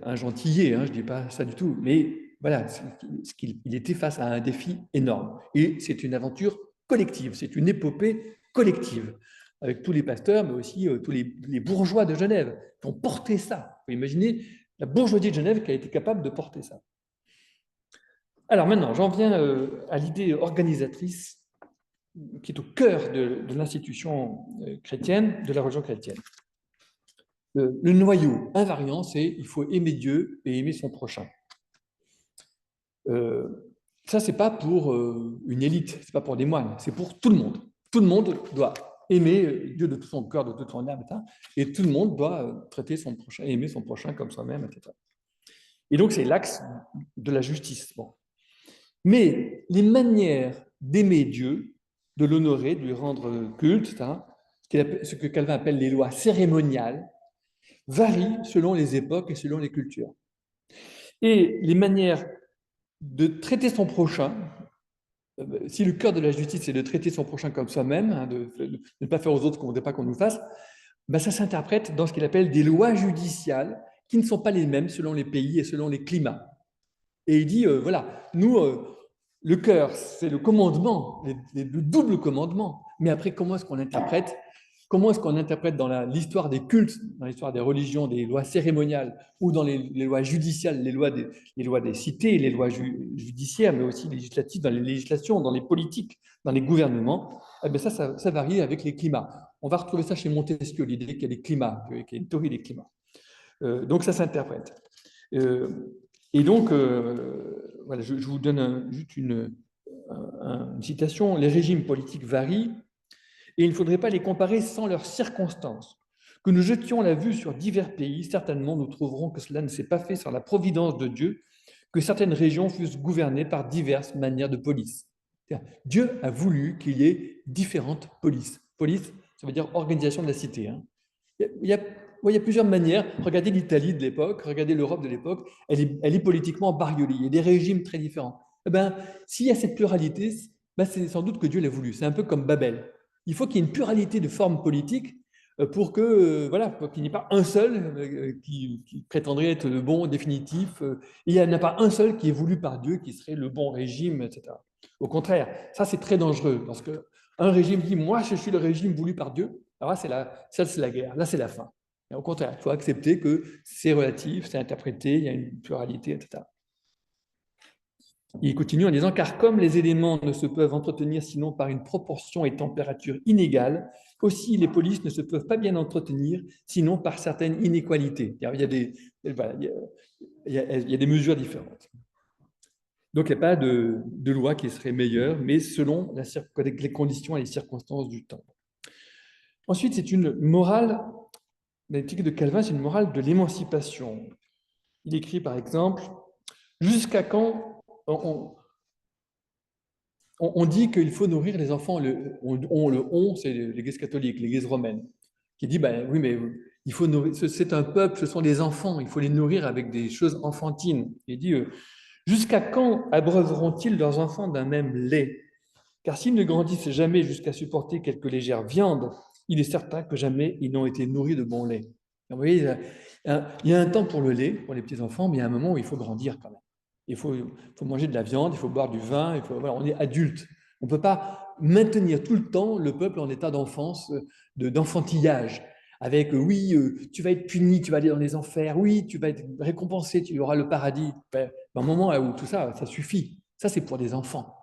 un gentillet, hein, je ne dis pas ça du tout, mais voilà, il était face à un défi énorme. Et c'est une aventure collective, c'est une épopée collective, avec tous les pasteurs, mais aussi tous les bourgeois de Genève qui ont porté ça. Vous imaginez la bourgeoisie de Genève qui a été capable de porter ça. Alors maintenant, j'en viens à l'idée organisatrice qui est au cœur de l'institution chrétienne, de la religion chrétienne. Le noyau invariant, c'est il faut aimer Dieu et aimer son prochain. Ça, ce n'est pas pour une élite, ce n'est pas pour des moines, c'est pour tout le monde. Tout le monde doit aimer Dieu de tout son cœur, de toute son âme, etc. Et tout le monde doit traiter son prochain, aimer son prochain comme soi-même, etc. Et donc, c'est l'axe de la justice. Bon. Mais les manières d'aimer Dieu, de l'honorer, de lui rendre culte, etc., ce que Calvin appelle les lois cérémoniales, varient selon les époques et selon les cultures. Et les manières de traiter son prochain, si le cœur de la justice c'est de traiter son prochain comme soi-même, hein, de ne pas faire aux autres ce qu'on ne voudrait pas qu'on nous fasse, ben ça s'interprète dans ce qu'il appelle des lois judiciales qui ne sont pas les mêmes selon les pays et selon les climats. Et il dit, voilà, nous, le cœur, c'est le commandement, le double commandement. Mais après, comment est-ce qu'on interprète? Comment est-ce qu'on interprète dans l'histoire des cultes, dans l'histoire des religions, des lois cérémoniales, ou dans les lois judiciales, les lois des cités, les lois judiciaires, mais aussi législatives, dans les législations, dans les politiques, dans les gouvernements? Eh bien ça varie avec les climats. On va retrouver ça chez Montesquieu, l'idée qu'il y a des climats, qu'il y a une théorie des climats. Donc ça s'interprète. Et donc, voilà, je vous donne juste une citation. Les régimes politiques varient et il ne faudrait pas les comparer sans leurs circonstances. Que nous jetions la vue sur divers pays, certainement nous trouverons que cela ne s'est pas fait sans la providence de Dieu, que certaines régions fussent gouvernées par diverses manières de police. Dieu a voulu qu'il y ait différentes polices. Police, ça veut dire organisation de la cité. Hein. Il y a plusieurs manières. Regardez l'Italie de l'époque, regardez l'Europe de l'époque, elle est politiquement bariolée. Il y a des régimes très différents. Eh ben, s'il y a cette pluralité, ben c'est sans doute que Dieu l'a voulu. C'est un peu comme Babel. Il faut qu'il y ait une pluralité de formes politiques pour que voilà, pour qu'il n'y ait pas un seul qui prétendrait être le bon définitif. Il n'y en a pas un seul qui est voulu par Dieu, qui serait le bon régime, etc. Au contraire, ça c'est très dangereux parce que un régime dit moi je suis le régime voulu par Dieu. Alors là, c'est la guerre, là c'est la fin. Et au contraire, il faut accepter que c'est relatif, c'est interprété, il y a une pluralité, etc. Il continue en disant, car comme les éléments ne se peuvent entretenir sinon par une proportion et température inégales, aussi les polices ne se peuvent pas bien entretenir sinon par certaines inégalités. Il y a des, voilà, il y a des mesures différentes. Donc, il n'y a pas de loi qui serait meilleure, mais selon les conditions et les circonstances du temps. Ensuite, c'est une morale, l'éthique de Calvin, c'est une morale de l'émancipation. Il écrit par exemple, jusqu'à quand on dit qu'il faut nourrir les enfants, c'est l'Église catholique, l'Église romaine, qui dit, ben oui, mais il faut nourrir, c'est un peuple, ce sont des enfants, il faut les nourrir avec des choses enfantines. Il dit, jusqu'à quand abreuveront-ils leurs enfants d'un même lait? Car s'ils ne grandissent jamais jusqu'à supporter quelques légères viandes, il est certain que jamais ils n'ont été nourris de bon lait. Vous voyez, il y a un temps pour le lait, pour les petits-enfants, mais il y a un moment où il faut grandir quand même. Il faut manger de la viande, il faut boire du vin, voilà, on est adulte. On ne peut pas maintenir tout le temps le peuple en état d'enfance, d'enfantillage, avec oui, tu vas être puni, tu vas aller dans les enfers, oui, tu vas être récompensé, tu auras le paradis. Ben, un moment où tout ça, ça suffit. Ça, c'est pour des enfants.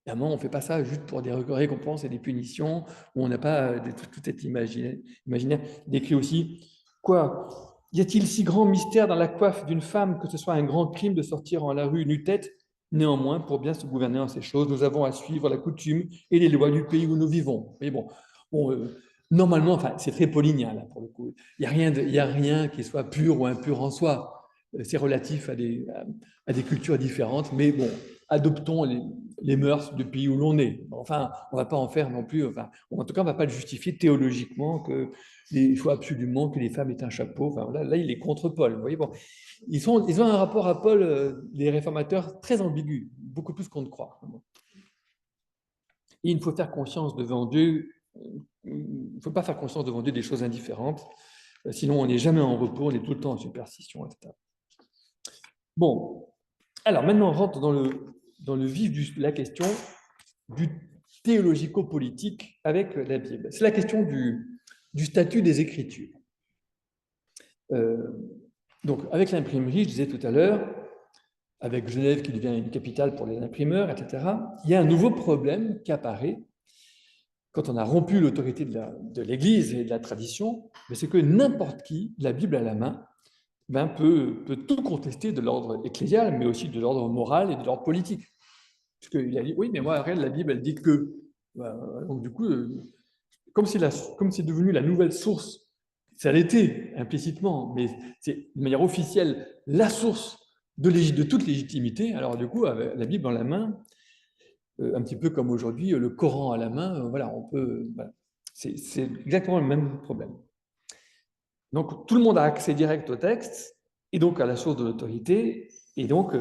Et à un moment, on ne fait pas ça juste pour des récompenses et des punitions, où on n'a pas tout cet imaginaire. Il écrit aussi, quoi, y a-t-il si grand mystère dans la coiffe d'une femme que ce soit un grand crime de sortir en la rue nu-tête? Néanmoins, pour bien se gouverner en ces choses, nous avons à suivre la coutume et les lois du pays où nous vivons. Mais bon, normalement, enfin, c'est très paulinien là pour le coup. Il n'y a rien qui soit pur ou impur en soi. C'est relatif à des cultures différentes, mais bon, adoptons les mœurs du pays où l'on est. Enfin, on ne va pas en faire non plus, enfin, en tout cas, on ne va pas le justifier théologiquement qu'il faut absolument que les femmes aient un chapeau. Enfin, là, il est contre Paul. Vous voyez, bon, ils ont un rapport à Paul, les réformateurs, très ambigu, beaucoup plus qu'on ne croit. Et il faut faire conscience devant Dieu, il ne faut pas faire conscience devant Dieu des choses indifférentes, sinon on n'est jamais en repos, on est tout le temps en superstition, etc. Bon, alors maintenant on rentre dans le vif de la question du théologico-politique avec la Bible. C'est la question du statut des Écritures. Donc, avec l'imprimerie, je disais tout à l'heure, avec Genève qui devient une capitale pour les imprimeurs, etc., il y a un nouveau problème qui apparaît quand on a rompu l'autorité de l'Église et de la tradition, c'est que n'importe qui, la Bible à la main, peut tout contester de l'ordre ecclésial, mais aussi de l'ordre moral et de l'ordre politique. Parce qu'il a dit, oui, mais moi, en la Bible, elle dit que. Donc, du coup, comme c'est devenu la nouvelle source, ça l'était implicitement, mais c'est de manière officielle la source de toute légitimité. Alors, du coup, avec la Bible dans la main, un petit peu comme aujourd'hui, le Coran à la main, voilà, on peut. Voilà. C'est exactement le même problème. Donc, tout le monde a accès direct au texte et donc à la source de l'autorité, et donc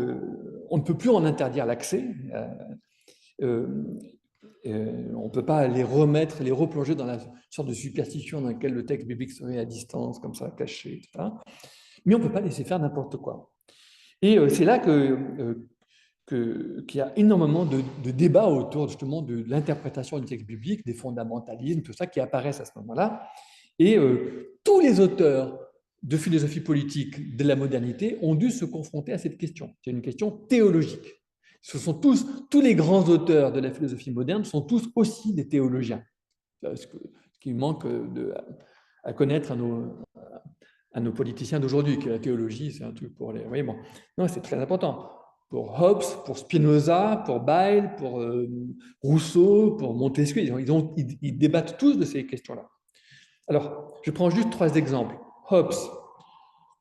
on ne peut plus en interdire l'accès. On ne peut pas les remettre, les replonger dans la sorte de superstition dans laquelle le texte biblique serait à distance, comme ça, caché, etc. Mais on ne peut pas laisser faire n'importe quoi. Et c'est là qu'il y a énormément de débats autour justement de l'interprétation du texte biblique, des fondamentalismes, tout ça qui apparaissent à ce moment-là. Et tous les auteurs de philosophie politique de la modernité ont dû se confronter à cette question. C'est une question théologique. Tous les grands auteurs de la philosophie moderne sont tous aussi des théologiens. Ce qui manque à connaître à nos politiciens d'aujourd'hui, que la théologie, c'est un truc pour les... Vous voyez, bon. Non, c'est très important. Pour Hobbes, pour Spinoza, pour Bayle, pour Rousseau, pour Montesquieu, ils débattent tous de ces questions-là. Alors, je prends juste 3 exemples. Hobbes.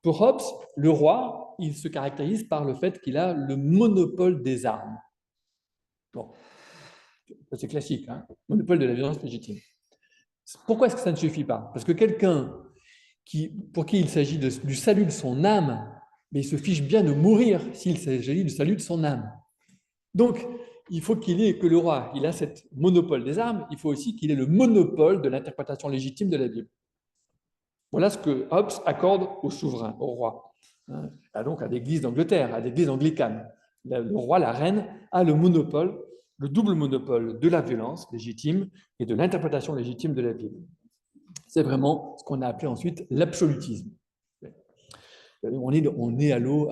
Pour Hobbes, le roi, il se caractérise par le fait qu'il a le monopole des armes. Bon, c'est classique, hein, monopole de la violence légitime. Pourquoi est-ce que ça ne suffit pas? Parce que quelqu'un pour qui il s'agit du salut de son âme, mais il se fiche bien de mourir s'il s'agit du salut de son âme. Donc, il faut que le roi, il a cette monopole des armes, il faut aussi qu'il ait le monopole de l'interprétation légitime de la Bible. Voilà ce que Hobbes accorde au souverain, au roi. Donc à l'Église d'Angleterre, à l'Église anglicane. Le roi, la reine, a le monopole, le double monopole de la violence légitime et de l'interprétation légitime de la Bible. C'est vraiment ce qu'on a appelé ensuite l'absolutisme. On est à l'eau.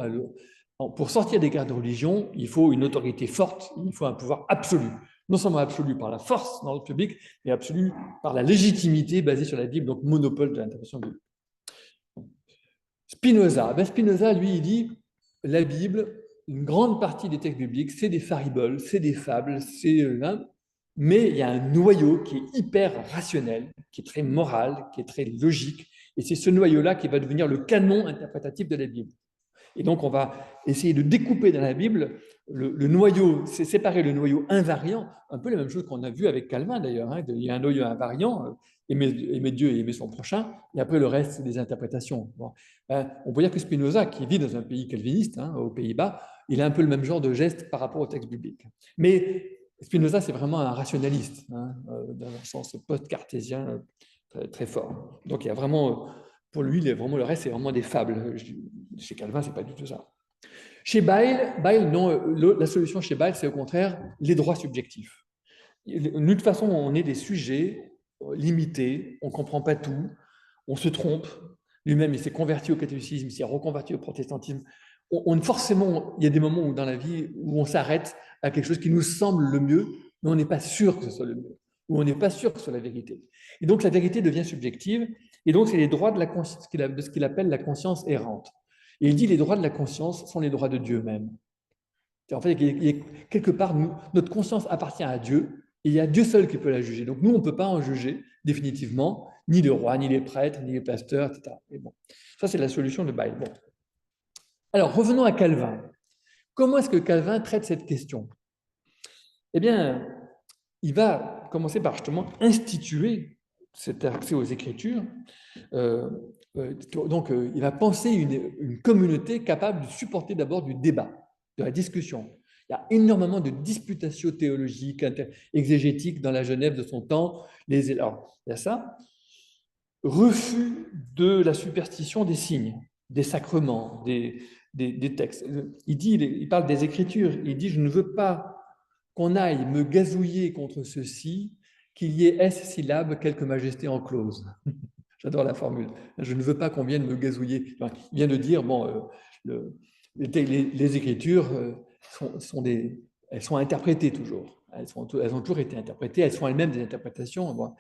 Pour sortir des guerres de religion, il faut une autorité forte, il faut un pouvoir absolu. Non seulement absolu par la force dans le public, mais absolu par la légitimité basée sur la Bible, donc monopole de l'interprétation biblique. Spinoza, lui, il dit la Bible, une grande partie des textes bibliques, c'est des fariboles, c'est des fables, mais il y a un noyau qui est hyper rationnel, qui est très moral, qui est très logique, et c'est ce noyau-là qui va devenir le canon interprétatif de la Bible. Et donc, on va essayer de découper dans la Bible le noyau, c'est séparer le noyau invariant, un peu la même chose qu'on a vu avec Calvin d'ailleurs. Hein, il y a un noyau invariant, aimer Dieu et aimer son prochain, et après le reste, c'est des interprétations. Bon. On peut dire que Spinoza, qui vit dans un pays calviniste, hein, aux Pays-Bas, il a un peu le même genre de geste par rapport au texte biblique. Mais Spinoza, c'est vraiment un rationaliste, hein, dans un sens post-cartésien très, très fort. Donc, il y a vraiment. Pour lui, vraiment, le reste, c'est vraiment des fables. Chez Calvin, ce n'est pas du tout ça. Chez Bayle non, la solution chez Bayle, c'est au contraire les droits subjectifs. De toute façon, on est des sujets limités, on ne comprend pas tout, on se trompe. Lui-même, il s'est converti au catholicisme, il s'est reconverti au protestantisme. Forcément, il y a des moments où, dans la vie où on s'arrête à quelque chose qui nous semble le mieux, mais on n'est pas sûr que ce soit le mieux, ou on n'est pas sûr que ce soit la vérité. Et donc, la vérité devient subjective, et donc, c'est les droits de la conscience, de ce qu'il appelle la conscience errante. Et il dit les droits de la conscience sont les droits de Dieu même. En fait, quelque part, notre conscience appartient à Dieu, et il y a Dieu seul qui peut la juger. Donc nous, on ne peut pas en juger définitivement, ni le roi, ni les prêtres, ni les pasteurs, etc. Et bon, ça, c'est la solution de Bayle. Bon. Alors, revenons à Calvin. Comment est-ce que Calvin traite cette question? Eh bien, il va commencer par justement instituer cet accès aux Écritures. Il va penser une communauté capable de supporter d'abord du débat, de la discussion. Il y a énormément de disputatio théologiques, exégétiques dans la Genève de son temps. Alors, il y a ça. Refus de la superstition des signes, des sacrements, des textes. Il parle des Écritures. Il dit, je ne veux pas qu'on aille me gazouiller contre ceci, qu'il y ait S syllabes, quelque majesté en clause. J'adore la formule. Je ne veux pas qu'on vienne me gazouiller. Enfin, il vient de dire, bon, les Écritures elles sont interprétées toujours. Elles ont toujours été interprétées. Elles sont elles-mêmes des interprétations. Bon.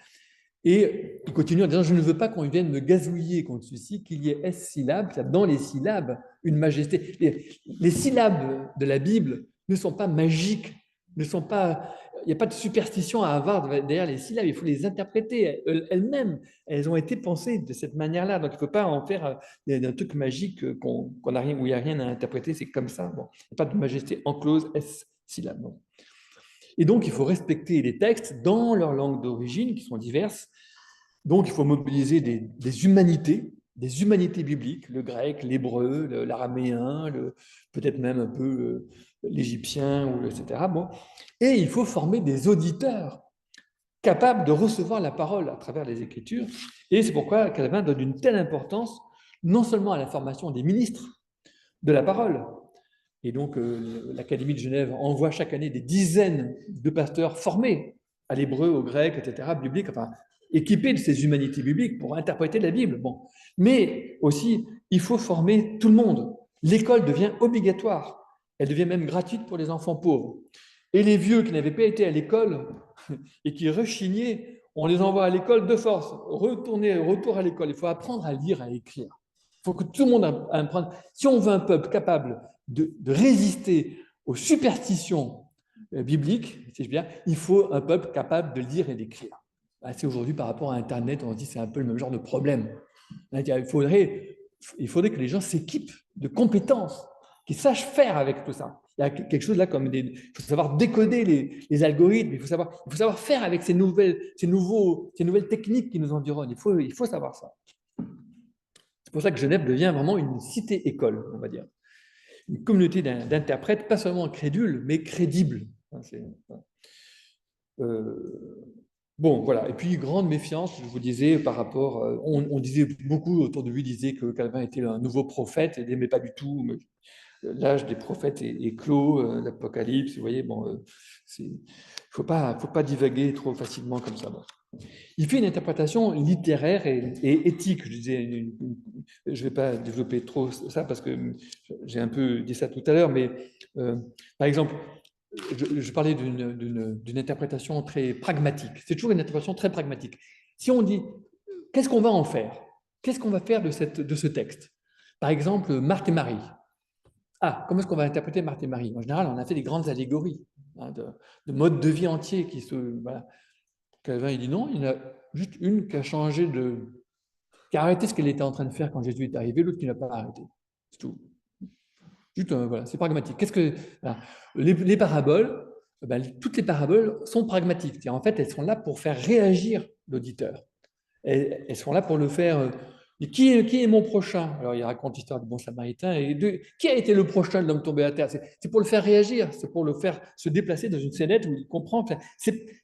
Et il continue en disant, je ne veux pas qu'on vienne me gazouiller contre ceci, qu'il y ait S syllabes, c'est-à-dire dans les syllabes, une majesté. Les syllabes de la Bible ne sont pas magiques, ne sont pas, il n'y a pas de superstition à avoir derrière les syllabes, il faut les interpréter elles-mêmes. Elles ont été pensées de cette manière-là, donc il ne faut pas en faire un truc magique où il n'y a rien à interpréter, c'est comme ça. Bon, il n'y a pas de majesté enclose S syllabes. Bon. Et donc, il faut respecter les textes dans leur langue d'origine, qui sont diverses. Donc, il faut mobiliser des humanités bibliques, le grec, l'hébreu, l'araméen, peut-être même un peu l'égyptien, etc. Bon. Et il faut former des auditeurs capables de recevoir la parole à travers les Écritures. Et c'est pourquoi Calvin donne une telle importance, non seulement à la formation des ministres de la parole, et donc, l'Académie de Genève envoie chaque année des dizaines de pasteurs formés à l'hébreu, au grec, etc., biblique, enfin, équipés de ces humanités bibliques pour interpréter la Bible. Bon. Mais aussi, il faut former tout le monde. L'école devient obligatoire. Elle devient même gratuite pour les enfants pauvres. Et les vieux qui n'avaient pas été à l'école et qui rechignaient, on les envoie à l'école de force. Retour à l'école. Il faut apprendre à lire, à écrire. Il faut que tout le monde apprenne. Si on veut un peuple capable de résister aux superstitions bibliques, si je bien, il faut un peuple capable de lire et d'écrire. C'est aujourd'hui par rapport à Internet, on se dit que c'est un peu le même genre de problème. Il faudrait que les gens s'équipent de compétences, qu'ils sachent faire avec tout ça. Il y a quelque chose là comme il faut savoir décoder les algorithmes, il faut savoir faire avec ces nouvelles techniques qui nous environnent. Il faut savoir ça. C'est pour ça que Genève devient vraiment une cité-école, on va dire. Une communauté d'interprètes, pas seulement crédules, mais crédibles. Bon, voilà. Et puis, grande méfiance, je vous disais, par rapport. On disait beaucoup autour de lui, disait que Calvin était un nouveau prophète, et n'aimait pas du tout. L'âge des prophètes est clos, l'Apocalypse, vous voyez, bon, il ne faut pas divaguer trop facilement comme ça. Bon. Il fait une interprétation littéraire et éthique. Je disais, je ne vais pas développer trop ça parce que j'ai un peu dit ça tout à l'heure, mais par exemple, je parlais d'une interprétation très pragmatique. C'est toujours une interprétation très pragmatique. Si on dit, qu'est-ce qu'on va en faire? Qu'est-ce qu'on va faire de ce texte? Par exemple, Marthe et Marie. Ah, comment est-ce qu'on va interpréter Marthe et Marie? En général, on a fait des grandes allégories de modes de vie entiers qui se... Voilà. Calvin, il dit non, il y en a juste une qui a changé qui a arrêté ce qu'elle était en train de faire quand Jésus est arrivé, l'autre qui n'a pas arrêté. C'est tout. Juste, voilà, c'est pragmatique. Voilà. Les paraboles, toutes les paraboles sont pragmatiques. En fait, elles sont là pour faire réagir l'auditeur. Elles sont là pour le faire. Qui est mon prochain? Alors, il raconte l'histoire du bon samaritain. Qui a été le prochain de l'homme tombé à terre? C'est pour le faire réagir, c'est pour le faire se déplacer dans une scénette où il comprend que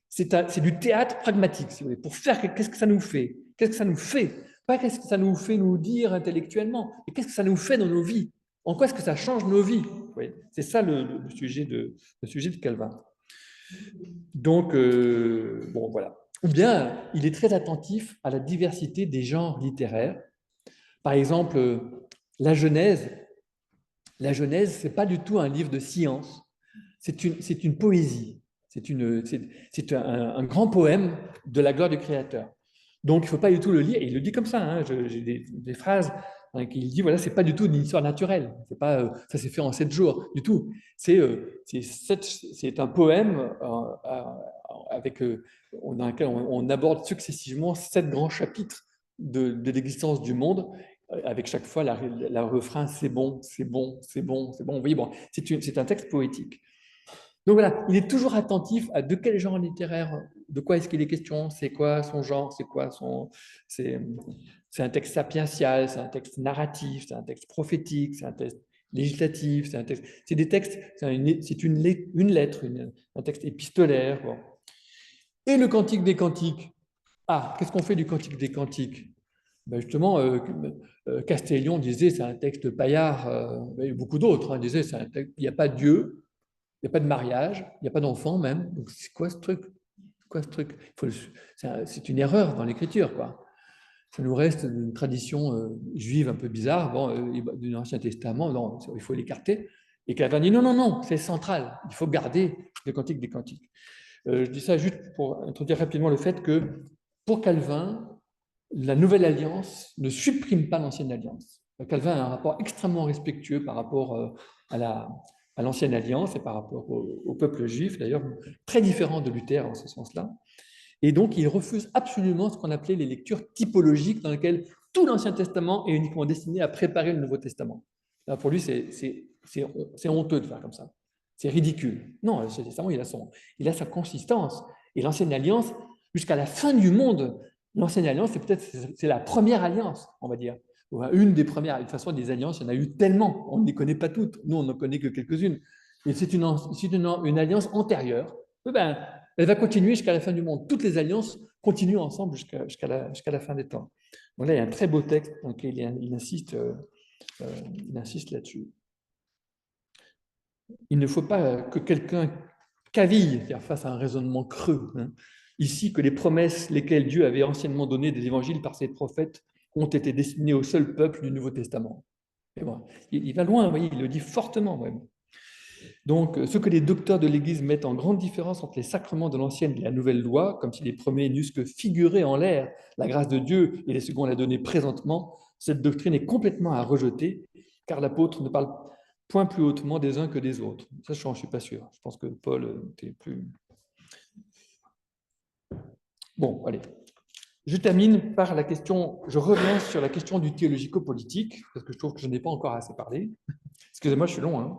c'est du théâtre pragmatique, si vous voulez, pour faire qu'est-ce que ça nous fait? Qu'est-ce que ça nous fait? Pas qu'est-ce que ça nous fait nous dire intellectuellement, mais qu'est-ce que ça nous fait dans nos vies? En quoi est-ce que ça change nos vies? C'est ça le sujet de Calvin. Donc, bon, voilà. Ou bien, il est très attentif à la diversité des genres littéraires. Par exemple, la Genèse, ce n'est pas du tout un livre de science, c'est une poésie, c'est un grand poème de la gloire du Créateur. Donc, il ne faut pas du tout le lire, et il le dit comme ça, hein, j'ai des phrases qu'il dit, voilà, c'est pas du tout une histoire naturelle, c'est pas, ça s'est fait en 7 jours, du tout. C'est un poème dans lequel on aborde successivement 7 grands chapitres de l'existence du monde, avec chaque fois la refrain c'est bon, c'est bon, c'est bon, c'est bon. Vous voyez, bon, c'est un texte poétique. Donc voilà, il est toujours attentif à de quel genre littéraire, de quoi est-ce qu'il est question, c'est quoi son genre, c'est un texte sapiential, c'est un texte narratif, c'est un texte prophétique, c'est un texte législatif, c'est des textes, c'est une lettre, un texte épistolaire. Bon. Et le Cantique des Cantiques. Ah, qu'est-ce qu'on fait du Cantique des Cantiques? Justement, Castellion disait c'est un texte paillard, il y a beaucoup d'autres disaient il n'y a pas de Dieu, il n'y a pas de mariage, il n'y a pas d'enfant même. Donc c'est quoi ce truc? C'est une erreur dans l'écriture, quoi. Ça nous reste une tradition juive un peu bizarre, de l'Ancien Testament, non, il faut l'écarter. Et Calvin dit non, non, non, c'est central, il faut garder le Cantique des Cantiques. Je dis ça juste pour introduire rapidement le fait que pour Calvin, la nouvelle alliance ne supprime pas l'ancienne alliance. Calvin a un rapport extrêmement respectueux par rapport à l'ancienne alliance et par rapport au peuple juif, d'ailleurs très différent de Luther en ce sens-là. Et donc, il refuse absolument ce qu'on appelait les lectures typologiques dans lesquelles tout l'Ancien Testament est uniquement destiné à préparer le Nouveau Testament. Là, pour lui, c'est honteux de faire comme ça. C'est ridicule. Non, l'Ancien Testament, il a sa consistance. Et l'Ancienne Alliance, jusqu'à la fin du monde, l'Ancienne Alliance, c'est la première alliance, on va dire. Une des premières. De toute façon, des alliances, il y en a eu tellement. On ne les connaît pas toutes. Nous, on n'en connaît que quelques-unes. Et c'est une alliance antérieure. Ben, elle va continuer jusqu'à la fin du monde. Toutes les alliances continuent ensemble jusqu'à la fin des temps. Donc là, il y a un très beau texte dans lequel il insiste là-dessus. Il ne faut pas que quelqu'un caville face à un raisonnement creux. Ici, que les promesses lesquelles Dieu avait anciennement données des évangiles par ses prophètes ont été destinées au seul peuple du Nouveau Testament. Et bon, il va loin, vous voyez, il le dit fortement même. Donc, ce que les docteurs de l'Église mettent en grande différence entre les sacrements de l'ancienne et la nouvelle loi, comme si les premiers n'eussent que figuré en l'air la grâce de Dieu et les seconds la donnaient présentement, cette doctrine est complètement à rejeter, car l'apôtre ne parle point plus hautement des uns que des autres. Ça, je n'en suis pas sûr. Je pense que Paul était plus... Bon, allez. Je termine par la question, je reviens sur la question du théologico-politique, parce que je trouve que je n'en ai pas encore assez parlé. Excusez-moi, je suis long, hein.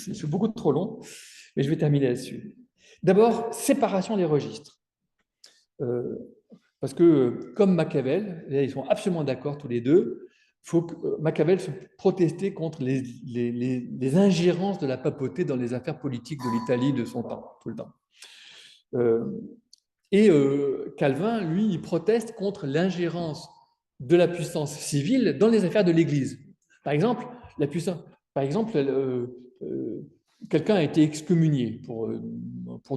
Je suis beaucoup trop long, mais je vais terminer là-dessus. D'abord, séparation des registres. Parce que, comme Machiavel, ils sont absolument d'accord tous les deux, il faut que Machiavel se protestait contre les ingérences de la papauté dans les affaires politiques de l'Italie de son temps, tout le temps. Calvin, lui, il proteste contre l'ingérence de la puissance civile dans les affaires de l'Église. Par exemple, quelqu'un a été excommunié pour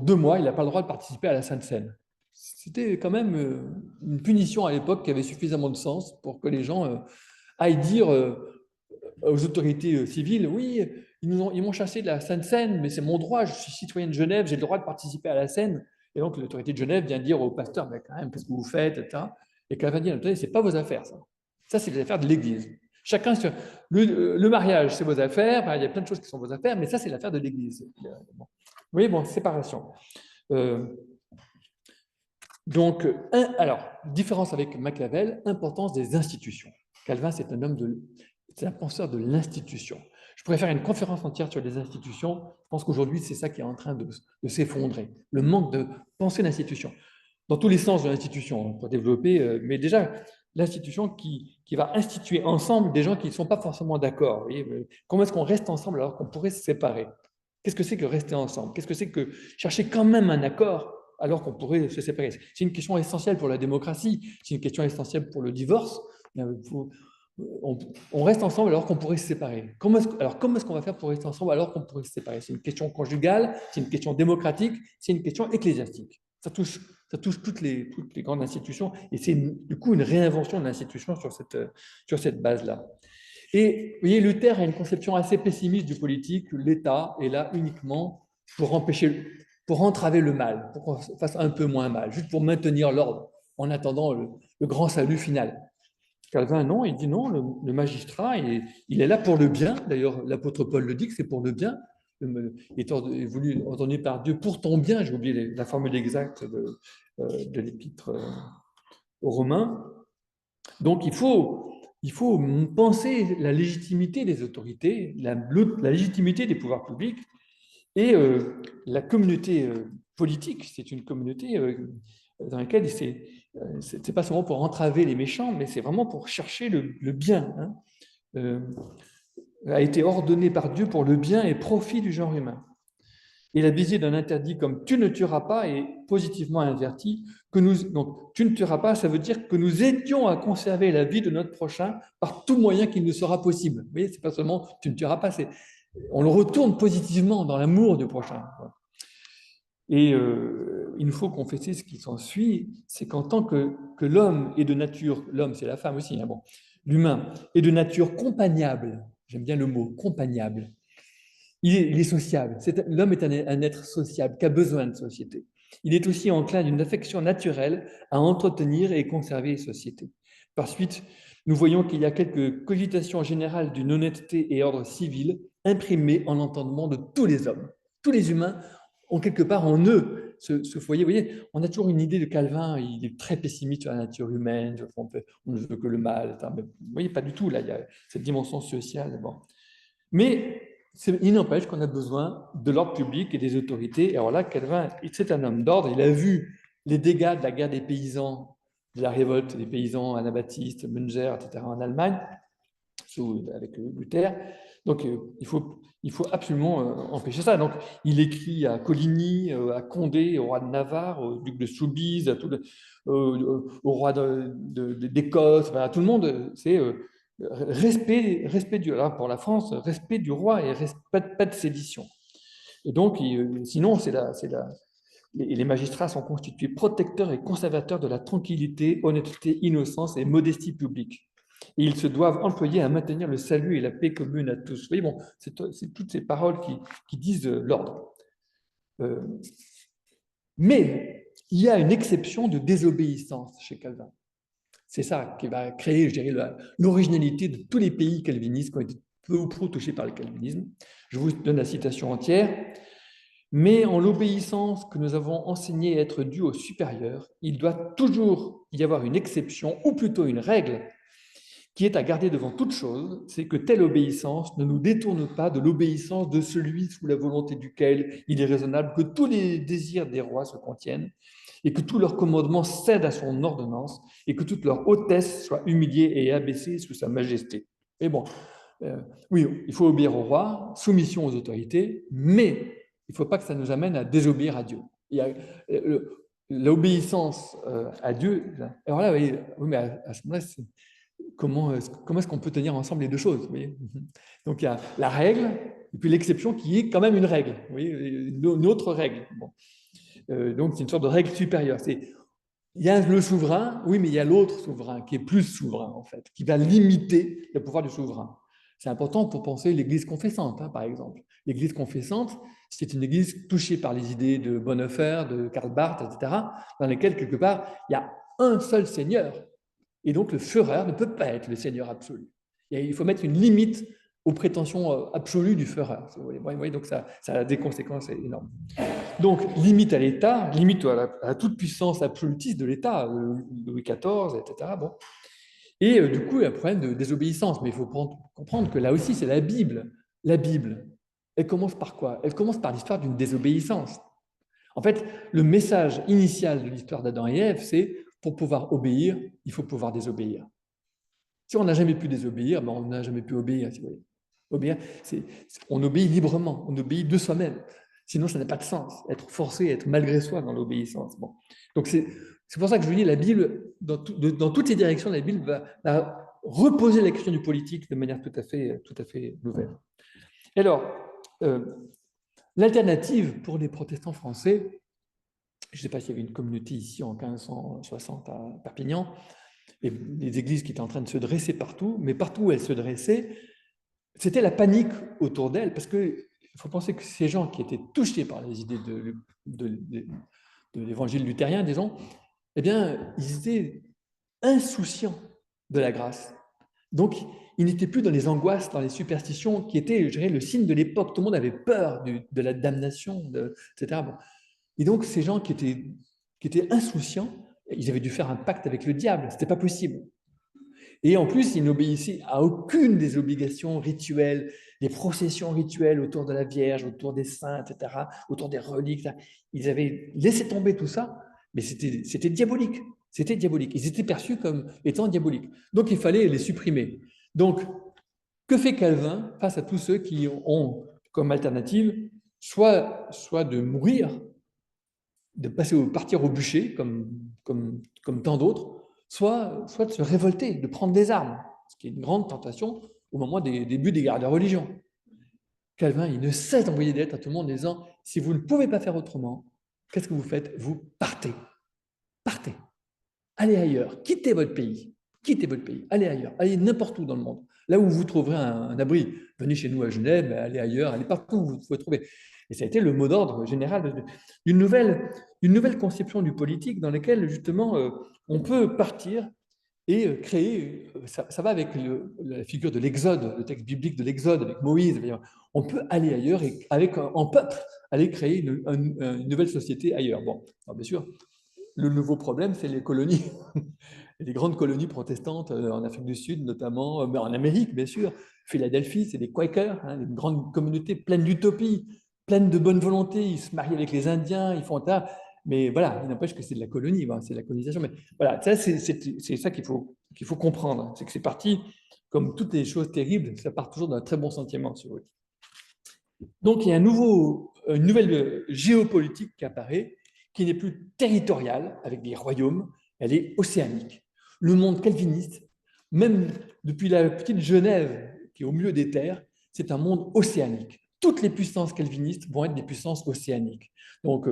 2 mois, il n'a pas le droit de participer à la Sainte Seine. C'était quand même une punition à l'époque qui avait suffisamment de sens pour que les gens aillent dire aux autorités civiles, oui, ils m'ont chassé de la Sainte Seine, mais c'est mon droit, je suis citoyen de Genève, j'ai le droit de participer à la Seine. Et donc l'autorité de Genève vient dire au pasteur, mais quand même, qu'est-ce que vous faites, etc. Et Calvin dit, attendez, ce n'est pas vos affaires, ça. Ça, c'est les affaires de l'Église. Chacun sur le mariage, c'est vos affaires. Enfin, il y a plein de choses qui sont vos affaires, mais ça, c'est l'affaire de l'Église. Bon. Vous voyez, bon, séparation. Donc, alors, différence avec Machiavel, importance des institutions. Calvin, c'est un penseur de l'institution. Je pourrais faire une conférence entière sur les institutions. Je pense qu'aujourd'hui, c'est ça qui est en train de s'effondrer. Le manque de pensée d'institution. Dans tous les sens de l'institution, pour développer, mais déjà, l'institution qui va instituer ensemble des gens qui ne sont pas forcément d'accord. Comment est-ce qu'on reste ensemble alors qu'on pourrait se séparer? Qu'est-ce que c'est que rester ensemble? Qu'est-ce que c'est que chercher quand même un accord alors qu'on pourrait se séparer? C'est une question essentielle pour la démocratie, c'est une question essentielle pour le divorce. On reste ensemble alors qu'on pourrait se séparer. Comment est-ce qu'on va faire pour rester ensemble alors qu'on pourrait se séparer? C'est une question conjugale, c'est une question démocratique, c'est une question ecclésiastique. Ça touche toutes les grandes institutions et c'est du coup une réinvention de l'institution sur cette base-là. Et vous voyez, Luther a une conception assez pessimiste du politique. L'État est là uniquement pour entraver le mal, pour qu'on fasse un peu moins mal, juste pour maintenir l'ordre en attendant le grand salut final. Calvin, non, il dit non, le magistrat, il est là pour le bien. D'ailleurs, l'apôtre Paul le dit que c'est pour le bien. Il est ordonné par Dieu pour ton bien. J'ai oublié la formule exacte de l'épître aux Romains. Donc, il faut penser la légitimité des autorités, la légitimité des pouvoirs publics et la communauté politique. C'est une communauté dans laquelle c'est pas seulement pour entraver les méchants, mais c'est vraiment pour chercher le bien. A été ordonné par Dieu pour le bien et profit du genre humain. Et la visée d'un interdit comme tu ne tueras pas est positivement invertie. Donc, tu ne tueras pas, ça veut dire que nous aidions à conserver la vie de notre prochain par tout moyen qu'il nous sera possible. Vous voyez, c'est pas seulement tu ne tueras pas, on le retourne positivement dans l'amour du prochain. Et il nous faut confesser ce qui s'ensuit, c'est qu'en tant que l'homme est de nature, l'homme c'est la femme aussi, hein, bon, l'humain est de nature compagnable, j'aime bien le mot compagnable, il est sociable, l'homme est un être sociable qui a besoin de société. Il est aussi enclin d'une affection naturelle à entretenir et conserver les sociétés. Par suite, nous voyons qu'il y a quelques cogitations générales d'une honnêteté et ordre civil imprimées en l'entendement de tous les hommes. Tous les humains ont quelque part en eux ce foyer. Vous voyez, on a toujours une idée de Calvin, il est très pessimiste sur la nature humaine, on ne veut que le mal. Mais vous voyez, pas du tout, là, il y a cette dimension sociale. Bon. Mais il n'empêche qu'on a besoin de l'ordre public et des autorités. Et alors là, Calvin, c'est un homme d'ordre, il a vu les dégâts de la guerre des paysans, de la révolte des paysans anabaptistes, Müntzer, etc., en Allemagne, avec Luther. Donc, il faut absolument empêcher ça. Donc, il écrit à Coligny, à Condé, au roi de Navarre, au duc de Soubise, au roi d'Écosse, à tout le monde. C'est respect du, alors pour la France, respect du roi et pas de sédition. Et donc, sinon, les magistrats sont constitués protecteurs et conservateurs de la tranquillité, honnêteté, innocence et modestie publique. Et ils se doivent employer à maintenir le salut et la paix commune à tous. Vous voyez, bon, c'est toutes ces paroles qui disent l'ordre. Mais il y a une exception de désobéissance chez Calvin. C'est ça qui va créer, je dirais, l'originalité de tous les pays calvinistes qui ont été peu ou prou touchés par le calvinisme. Je vous donne la citation entière. Mais en l'obéissance que nous avons enseigné être due au supérieur, il doit toujours y avoir une exception, ou plutôt une règle, qui est à garder devant toute chose, c'est que telle obéissance ne nous détourne pas de l'obéissance de celui sous la volonté duquel il est raisonnable que tous les désirs des rois se contiennent, et que tous leurs commandements cèdent à son ordonnance, et que toute leur hautesse soit humiliée et abaissée sous sa majesté. Et bon, oui, il faut obéir au roi, soumission aux autorités, mais il ne faut pas que ça nous amène à désobéir à Dieu. Il y a l'obéissance à Dieu. Alors là, oui, mais à ce moment-là, comment est-ce qu'on peut tenir ensemble les deux choses, vous voyez? Donc il y a la règle et puis l'exception qui est quand même une règle, vous voyez, une autre règle. Bon. Donc c'est une sorte de règle supérieure. Il y a le souverain, oui, mais il y a l'autre souverain qui est plus souverain en fait, qui va limiter le pouvoir du souverain. C'est important pour penser l'Église confessante, hein, par exemple. L'Église confessante, c'est une Église touchée par les idées de Bonhoeffer, de Karl Barth, etc., dans lesquelles, quelque part, il y a un seul Seigneur. Et donc, le Führer ne peut pas être le Seigneur absolu. Et il faut mettre une limite aux prétentions absolues du Führer. Vous voyez, donc ça a des conséquences énormes. Donc, limite à l'État, limite à la toute-puissance absolutiste de l'État, Louis XIV, etc. Bon. Et du coup, il y a un problème de désobéissance. Mais il faut comprendre que là aussi, c'est la Bible. La Bible, elle commence par quoi? Elle commence par l'histoire d'une désobéissance. En fait, le message initial de l'histoire d'Adam et Ève, c'est pour pouvoir obéir, il faut pouvoir désobéir. Si on n'a jamais pu désobéir, ben on n'a jamais pu obéir. Si vous voyez. Obéir, on obéit librement, on obéit de soi-même. Sinon, ça n'a pas de sens. Être forcé, être malgré soi dans l'obéissance. Bon. Donc, c'est pour ça que je vous dis, la Bible, dans toutes ces directions, la Bible va reposer la question du politique de manière tout à fait nouvelle. Et alors, l'alternative pour les protestants français, je ne sais pas s'il y avait une communauté ici en 1560 à Perpignan, et les églises qui étaient en train de se dresser partout, mais partout où elles se dressaient, c'était la panique autour d'elles, parce qu'il faut penser que ces gens qui étaient touchés par les idées de l'évangile luthérien, disons, eh bien, ils étaient insouciants de la grâce. Donc, ils n'étaient plus dans les angoisses, dans les superstitions qui étaient, je dirais, le signe de l'époque. Tout le monde avait peur de la damnation, etc. Bon. Et donc, ces gens qui étaient insouciants, ils avaient dû faire un pacte avec le diable. Ce n'était pas possible. Et en plus, ils n'obéissaient à aucune des obligations rituelles, des processions rituelles autour de la Vierge, autour des saints, etc., autour des reliques. Ils avaient laissé tomber tout ça, mais c'était diabolique. C'était diabolique. Ils étaient perçus comme étant diaboliques. Donc, il fallait les supprimer. Donc, que fait Calvin face à tous ceux qui ont comme alternative soit de mourir, de partir au bûcher, comme tant d'autres, soit de se révolter, de prendre des armes, ce qui est une grande tentation au moment des débuts des guerres de religion. Calvin, il ne cesse d'envoyer des lettres à tout le monde en disant « Si vous ne pouvez pas faire autrement, qu'est-ce que vous faites? Vous partez. Partez. Allez ailleurs. Quittez votre pays. Allez ailleurs. Allez n'importe où dans le monde. Là où vous trouverez un abri, venez chez nous à Genève, allez ailleurs, allez partout où vous pouvez trouver. Et ça a été le mot d'ordre général d'une nouvelle conception du politique dans laquelle, justement, on peut partir et créer, ça va avec la figure de l'Exode, le texte biblique de l'Exode, avec Moïse. On peut aller ailleurs et, en peuple, aller créer une nouvelle société ailleurs. Bon, alors bien sûr, le nouveau problème, c'est les colonies, les grandes colonies protestantes en Afrique du Sud, notamment, mais en Amérique, bien sûr. Philadelphie, c'est des Quakers, hein, une grande communauté pleine d'utopie, pleine de bonne volonté. Ils se marient avec les Indiens, ils font ça. Mais voilà, il n'empêche que c'est de la colonie, c'est de la colonisation. Mais voilà, ça, c'est ça qu'il faut comprendre. C'est que c'est parti, comme toutes les choses terribles, ça part toujours d'un très bon sentiment, si vous voulez. Donc, il y a une nouvelle géopolitique qui apparaît, qui n'est plus territoriale, avec des royaumes, elle est océanique. Le monde calviniste, même depuis la petite Genève, qui est au milieu des terres, c'est un monde océanique. Toutes les puissances calvinistes vont être des puissances océaniques. Donc,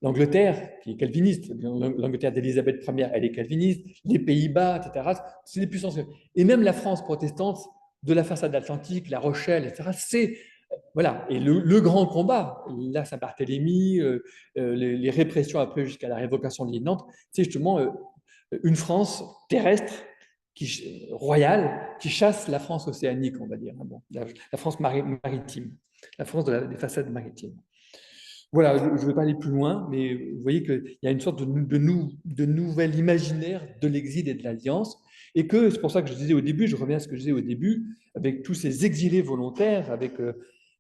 l'Angleterre, qui est calviniste, l'Angleterre d'Élisabeth Ier, elle est calviniste, les Pays-Bas, etc., c'est des puissances. Et même la France protestante, de la façade atlantique, La Rochelle, etc., c'est voilà, et le grand combat, là, Saint-Barthélemy, les répressions après jusqu'à la révocation de l'île Nantes, c'est justement une France terrestre, royale, qui chasse la France océanique, on va dire, hein, bon, la France maritime, la France des façades maritimes. Voilà, je ne vais pas aller plus loin, mais vous voyez qu'il y a une sorte de nouvel imaginaire de l'exil et de l'alliance, et que c'est pour ça que je disais au début, je reviens à ce que je disais au début, avec tous ces exilés volontaires, avec,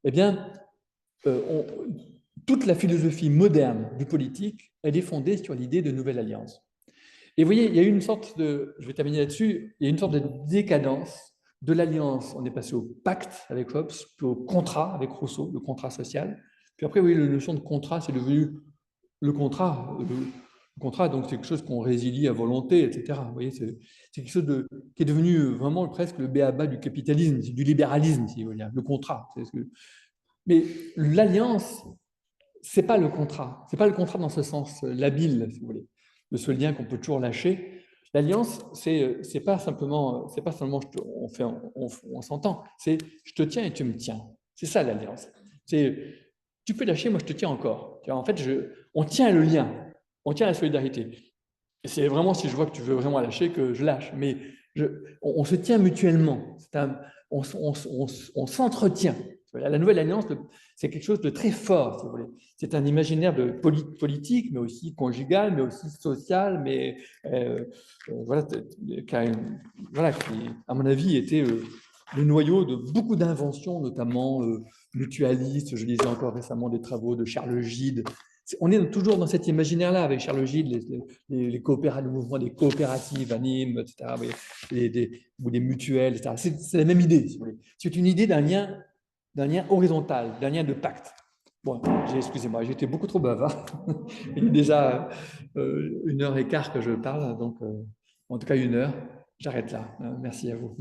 eh bien, on, toute la philosophie moderne du politique, elle est fondée sur l'idée de nouvelle alliance. Et vous voyez, il y a eu une sorte de, je vais terminer là-dessus, il y a une sorte de décadence de l'alliance. On est passé au pacte avec Hobbes, puis au contrat avec Rousseau, le contrat social. Puis après, vous voyez, la notion de contrat, c'est devenu le contrat. Le contrat, donc, c'est quelque chose qu'on résilie à volonté, etc. Vous voyez, c'est quelque chose qui est devenu vraiment presque le b.a.-ba du capitalisme, du libéralisme, si vous voulez, le contrat. Mais l'alliance, c'est pas le contrat. C'est pas le contrat dans ce sens labile, si vous voulez, de ce lien qu'on peut toujours lâcher. L'alliance, c'est pas seulement on s'entend. C'est je te tiens et tu me tiens. C'est ça l'alliance. C'est tu peux lâcher, moi je te tiens encore. En fait, on tient le lien, on tient la solidarité. Et c'est vraiment si je vois que tu veux vraiment lâcher que je lâche. Mais on se tient mutuellement. On s'entretient. La nouvelle alliance, c'est quelque chose de très fort, si vous voulez. C'est un imaginaire de politique, mais aussi conjugal, mais aussi social, mais voilà, qui, à mon avis, était le noyau de beaucoup d'inventions, notamment mutualistes. Je lisais encore récemment des travaux de Charles Gide. On est toujours dans cet imaginaire-là avec Charles Gide, le mouvement des coopératives animes, etc., ou des mutuelles, etc. C'est la même idée, si vous voulez. C'est une idée d'un lien horizontal, d'un lien de pacte. Bon, excusez-moi, j'étais beaucoup trop bavard. Il est déjà 1h15 que je parle, donc en tout cas 1 heure. J'arrête là. Merci à vous.